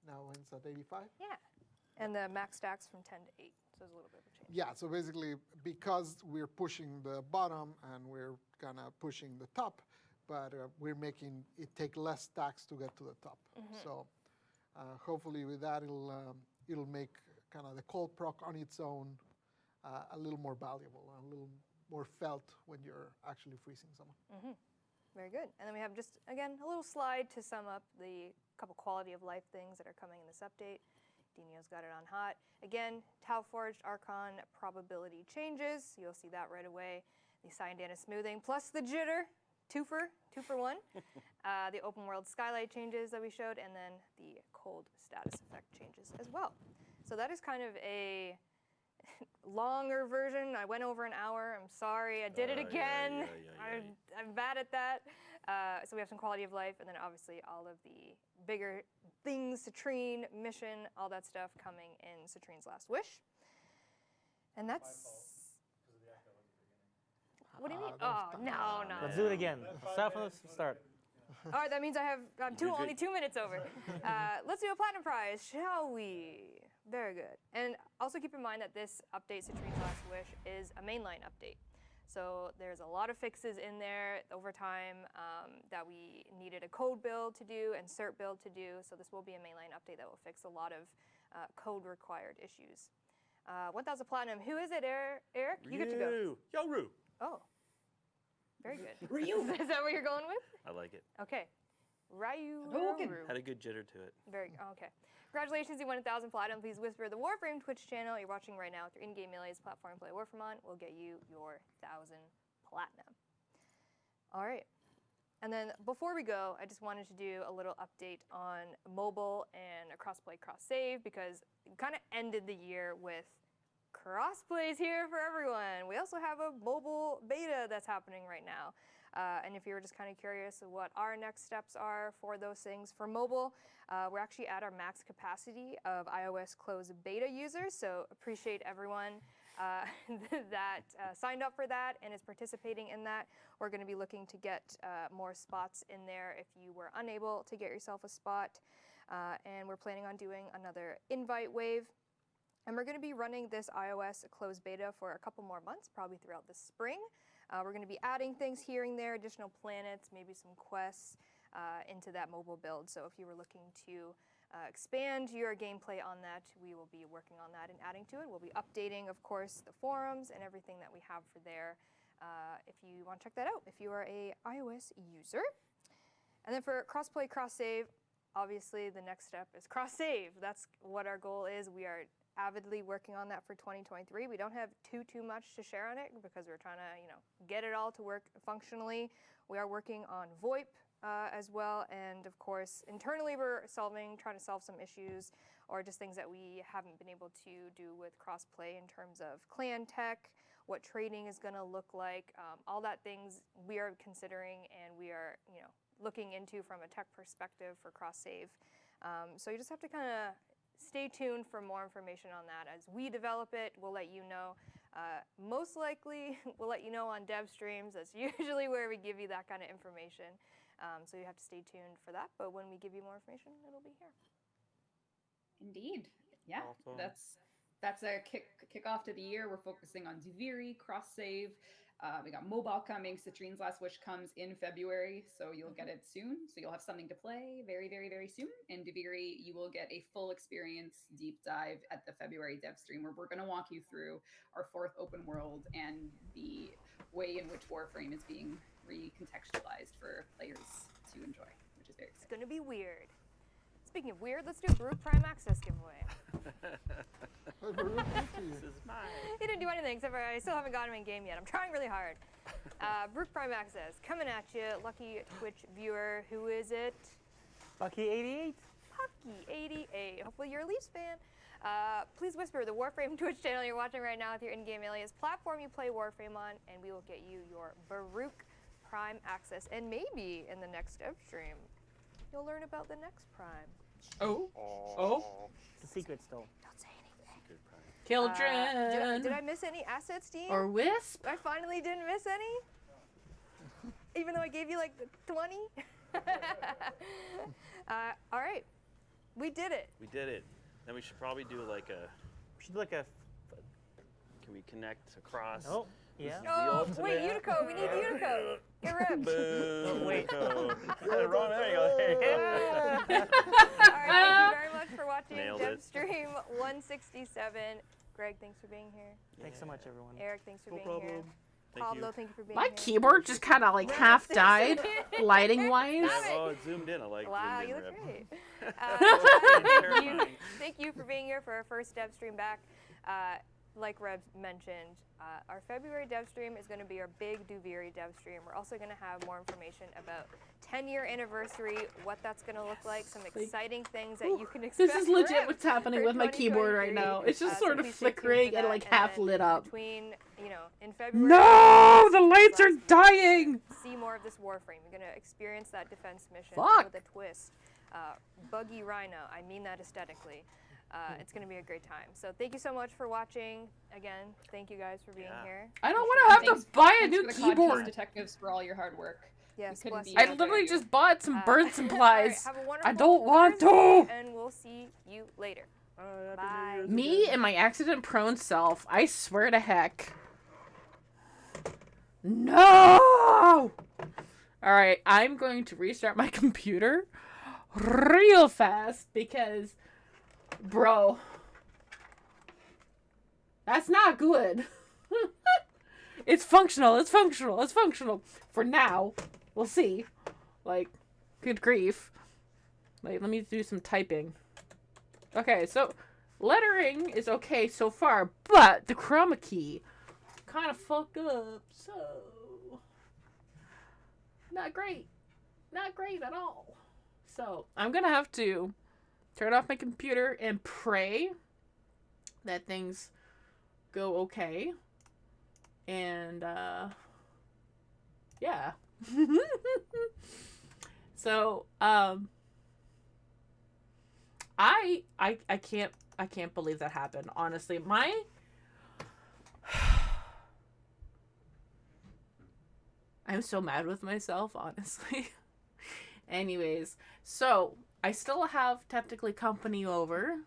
now ends at 85. Yeah. And the max stacks from 10 to 8. So there's a little bit of a change. Yeah, so basically, because we're pushing the bottom and we're kind of pushing the top, but we're making it take less stacks to get to the top. So hopefully with that, it'll make kind of the cold proc on its own a little more valuable, a little more felt when you're actually freezing someone. Very good. And then we have just, again, a little slide to sum up the couple quality of life things that are coming in this update. Dino's got it on hot. Again, Tau Forged Archon probability changes. You'll see that right away. The Sandana smoothing plus the jitter, two for one. The open world skylight changes that we showed, and then the cold status effect changes as well. So that is kind of a longer version. I went over an hour. I'm sorry. I did it again. I'm bad at that. So we have some quality of life, and then obviously all of the bigger things, Citrine, mission, all that stuff coming in Citrine's Last Wish. And that's. What do you mean? Ah, Oh, no. Let's do it again. Start from the start. All right, that means I'm only 2 minutes over. Let's do a platinum prize, shall we? Very good. And also keep in mind that this update, Citrine's Last Wish, is a mainline update. So there's a lot of fixes in there over time that we needed a code build to do and cert build to do. So this will be a mainline update that will fix a lot of code required issues. 1,000 platinum. Who is it, Eric? You get to go. Yoru. Oh, very good. Ryu. Is that what you're going with? I like it. Okay. Ryu. Hadouken. Had a good jitter to it. Okay. Congratulations, you won 1,000 platinum. Please whisper the Warframe Twitch channel you're watching right now with your in-game alias platform play Warframe on. We'll get you your 1,000 platinum. All right. And then before we go, I just wanted to do a little update on mobile and a crossplay cross-save because we kind of ended the year with crossplays here for everyone. We also have a mobile beta that's happening right now. And if you were just kind of curious of what our next steps are for those things for mobile, we're actually at our max capacity of iOS closed beta users. So appreciate everyone that signed up for that and is participating in that. We're going to be looking to get more spots in there if you were unable to get yourself a spot. And we're planning on doing another invite wave. And we're going to be running this iOS closed beta for a couple more months, probably throughout the spring. We're going to be adding things here and there, additional planets, maybe some quests into that mobile build. So if you were looking to expand your gameplay on that, we will be working on that and adding to it. We'll be updating, of course, the forums and everything that we have for there if you want to check that out, if you are a iOS user. And then for crossplay, cross-save, obviously the next step is cross-save. That's what our goal is. We are avidly working on that for 2023. We don't have too much to share on it because we're trying to, get it all to work functionally. We are working on VoIP as well, and of course, internally we're trying to solve some issues or just things that we haven't been able to do with crossplay in terms of clan tech, what trading is going to look like, all that things we are considering and we are, looking into from a tech perspective for cross-save. So you just have to kind of stay tuned for more information on that. As we develop it, we'll let you know. Most likely, we'll let you know on Devstreams. That's usually where we give you that kind of information. So you have to stay tuned for that. But when we give you more information, it'll be here. Indeed. Yeah, Awesome. that's a kickoff to the year. We're focusing on Duviri, cross-save. We got mobile coming. Citrine's Last Wish comes in February, so you'll get it soon. So you'll have something to play very, very, very soon. In Duviri, you will get a full experience deep dive at the February Devstream, where we're going to walk you through our 4th open world and the way in which Warframe is being recontextualized for players to enjoy, which is very It's exciting. going to be weird. Speaking of weird, let's do a Baruch Prime Access giveaway. This is mine. He didn't do anything, except for I still haven't got him in game yet. I'm trying really hard. Baruch Prime Access, coming at you. Lucky Twitch viewer. Who is it? Bucky88. Pucky88. Hopefully you're a Leafs fan. Please whisper the Warframe Twitch channel you're watching right now with your in-game alias platform you play Warframe on, and we will get you your Baruch Prime Access. And maybe in the next Devstream, you'll learn about the next Prime. Oh. It's a secret still. Don't say anything. Good prime. Children. Did I miss any assets, Dean? Or Wisp. I finally didn't miss any? Even though I gave you like 20? All right. We did it. We did it. Then we should probably do like a. We should do like a. Can we connect across? Oh, yeah. Oh, wait, Unico. We need Unico. Get ripped. Boo. Oh, wait. Wrong. There you go. All right, thank you very much for watching Nailed it. Devstream 167. Greg, thanks for being here. Thanks so much, everyone. Eric, thanks for No being problem. here. Thank Pablo, you. thank you for being My here. keyboard just kind of like half died, lighting wise. Oh, it zoomed in. I like Wow, zoomed you in. look Reb. great. Thank you for being here for our first Devstream back. Like Reb mentioned, our February Devstream is going to be our big Duviri Devstream. We're also going to have more information about 10-year anniversary, what that's going to look like, some exciting things that you can expect. This is legit Reb, what's happening for with my keyboard right 2023. now. It's just So sort of please stay tuned flickering for and that, like and half then lit up. Between, in February. No, the lights are dying. See more of this Warframe. You're going to experience that defense mission Fuck. with a twist. buggy rhino. I mean that aesthetically. It's going to be a great time. So thank you so much for watching. Again, thank you guys for being here. I don't want to have to buy a new Thanks for the keyboard. Codpiece detectives for all your hard work. Yes, We couldn't bless be you. I more literally proud of just bought some bird supplies. All right, have a I wonderful don't want Thursday, to. And we'll see you later. Happy Bye. New Year's Me again. and my accident-prone self. I swear to heck. No! Alright, I'm going to restart my computer real fast because, bro, that's not good. It's functional. It's functional. It's functional. For now. We'll see. Like, good grief. Like, let me do some typing. Okay, so lettering is okay so far, but the chroma key kind of fuck up, so not great. Not great at all. So I'm gonna have to turn off my computer and pray that things go okay. And yeah. So I can't believe that happened. Honestly, I'm so mad with myself, honestly. Anyways, so I still have technically company over.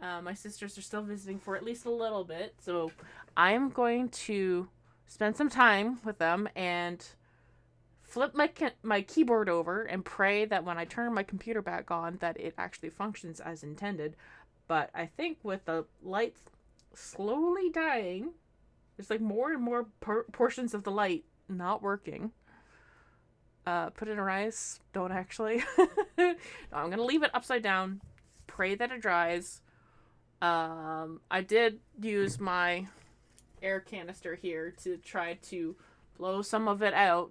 My sisters are still visiting for at least a little bit, so I'm going to spend some time with them and flip my keyboard over and pray that when I turn my computer back on that it actually functions as intended. But I think with the lights slowly dying, there's like more and more portions of the light not working. Put it in rice. Don't actually. No, I'm gonna leave it upside down. Pray that it dries. I did use my air canister here to try to blow some of it out.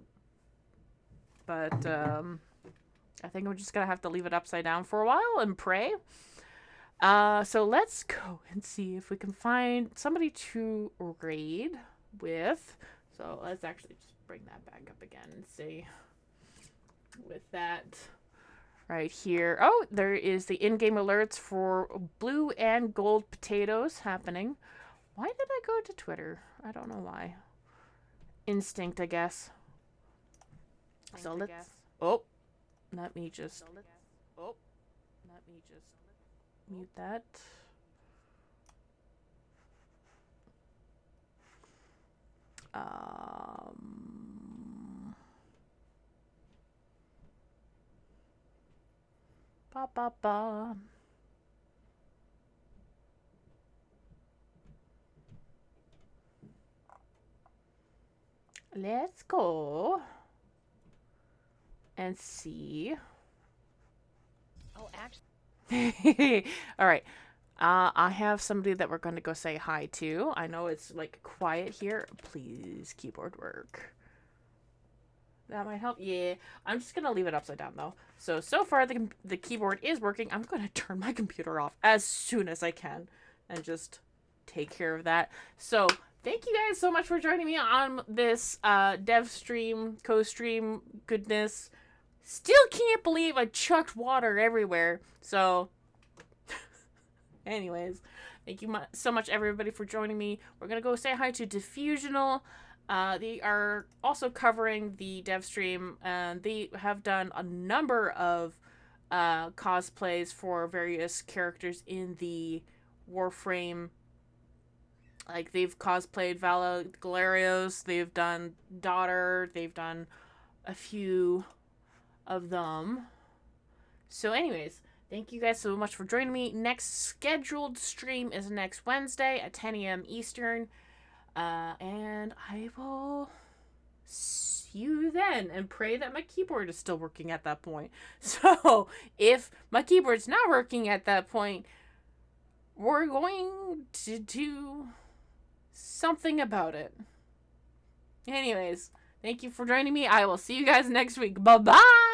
But I think I'm just gonna have to leave it upside down for a while and pray. So let's go and see if we can find somebody to raid with. So let's actually just bring that back up again and see. With that right here. Oh, there is the in-game alerts for blue and gold potatoes happening. Why did I go to Twitter? I don't know why. Instinct, I guess. So let's. Oh, let me just. Oh, let me just mute that. Ba ba ba. Let's go and see. Oh, actually. All right. I have somebody that we're going to go say hi to. I know it's like quiet here. Please, keyboard work. That might help. Yeah. I'm just going to leave it upside down though. So far the keyboard is working. I'm going to turn my computer off as soon as I can and just take care of that. So thank you guys so much for joining me on this Devstream, co-stream goodness. Still can't believe I chucked water everywhere. So anyways, thank you so much everybody for joining me. We're going to go say hi to Diffusional. They are also covering the Devstream, and they have done a number of cosplays for various characters in the Warframe. Like, they've cosplayed Vala Galerios, they've done Daughter, they've done a few of them. So anyways, thank you guys so much for joining me. Next scheduled stream is next Wednesday at 10 a.m. Eastern. And I will see you then and pray that my keyboard is still working at that point. So if my keyboard's not working at that point, we're going to do something about it. Anyways, thank you for joining me. I will see you guys next week. Bye-bye!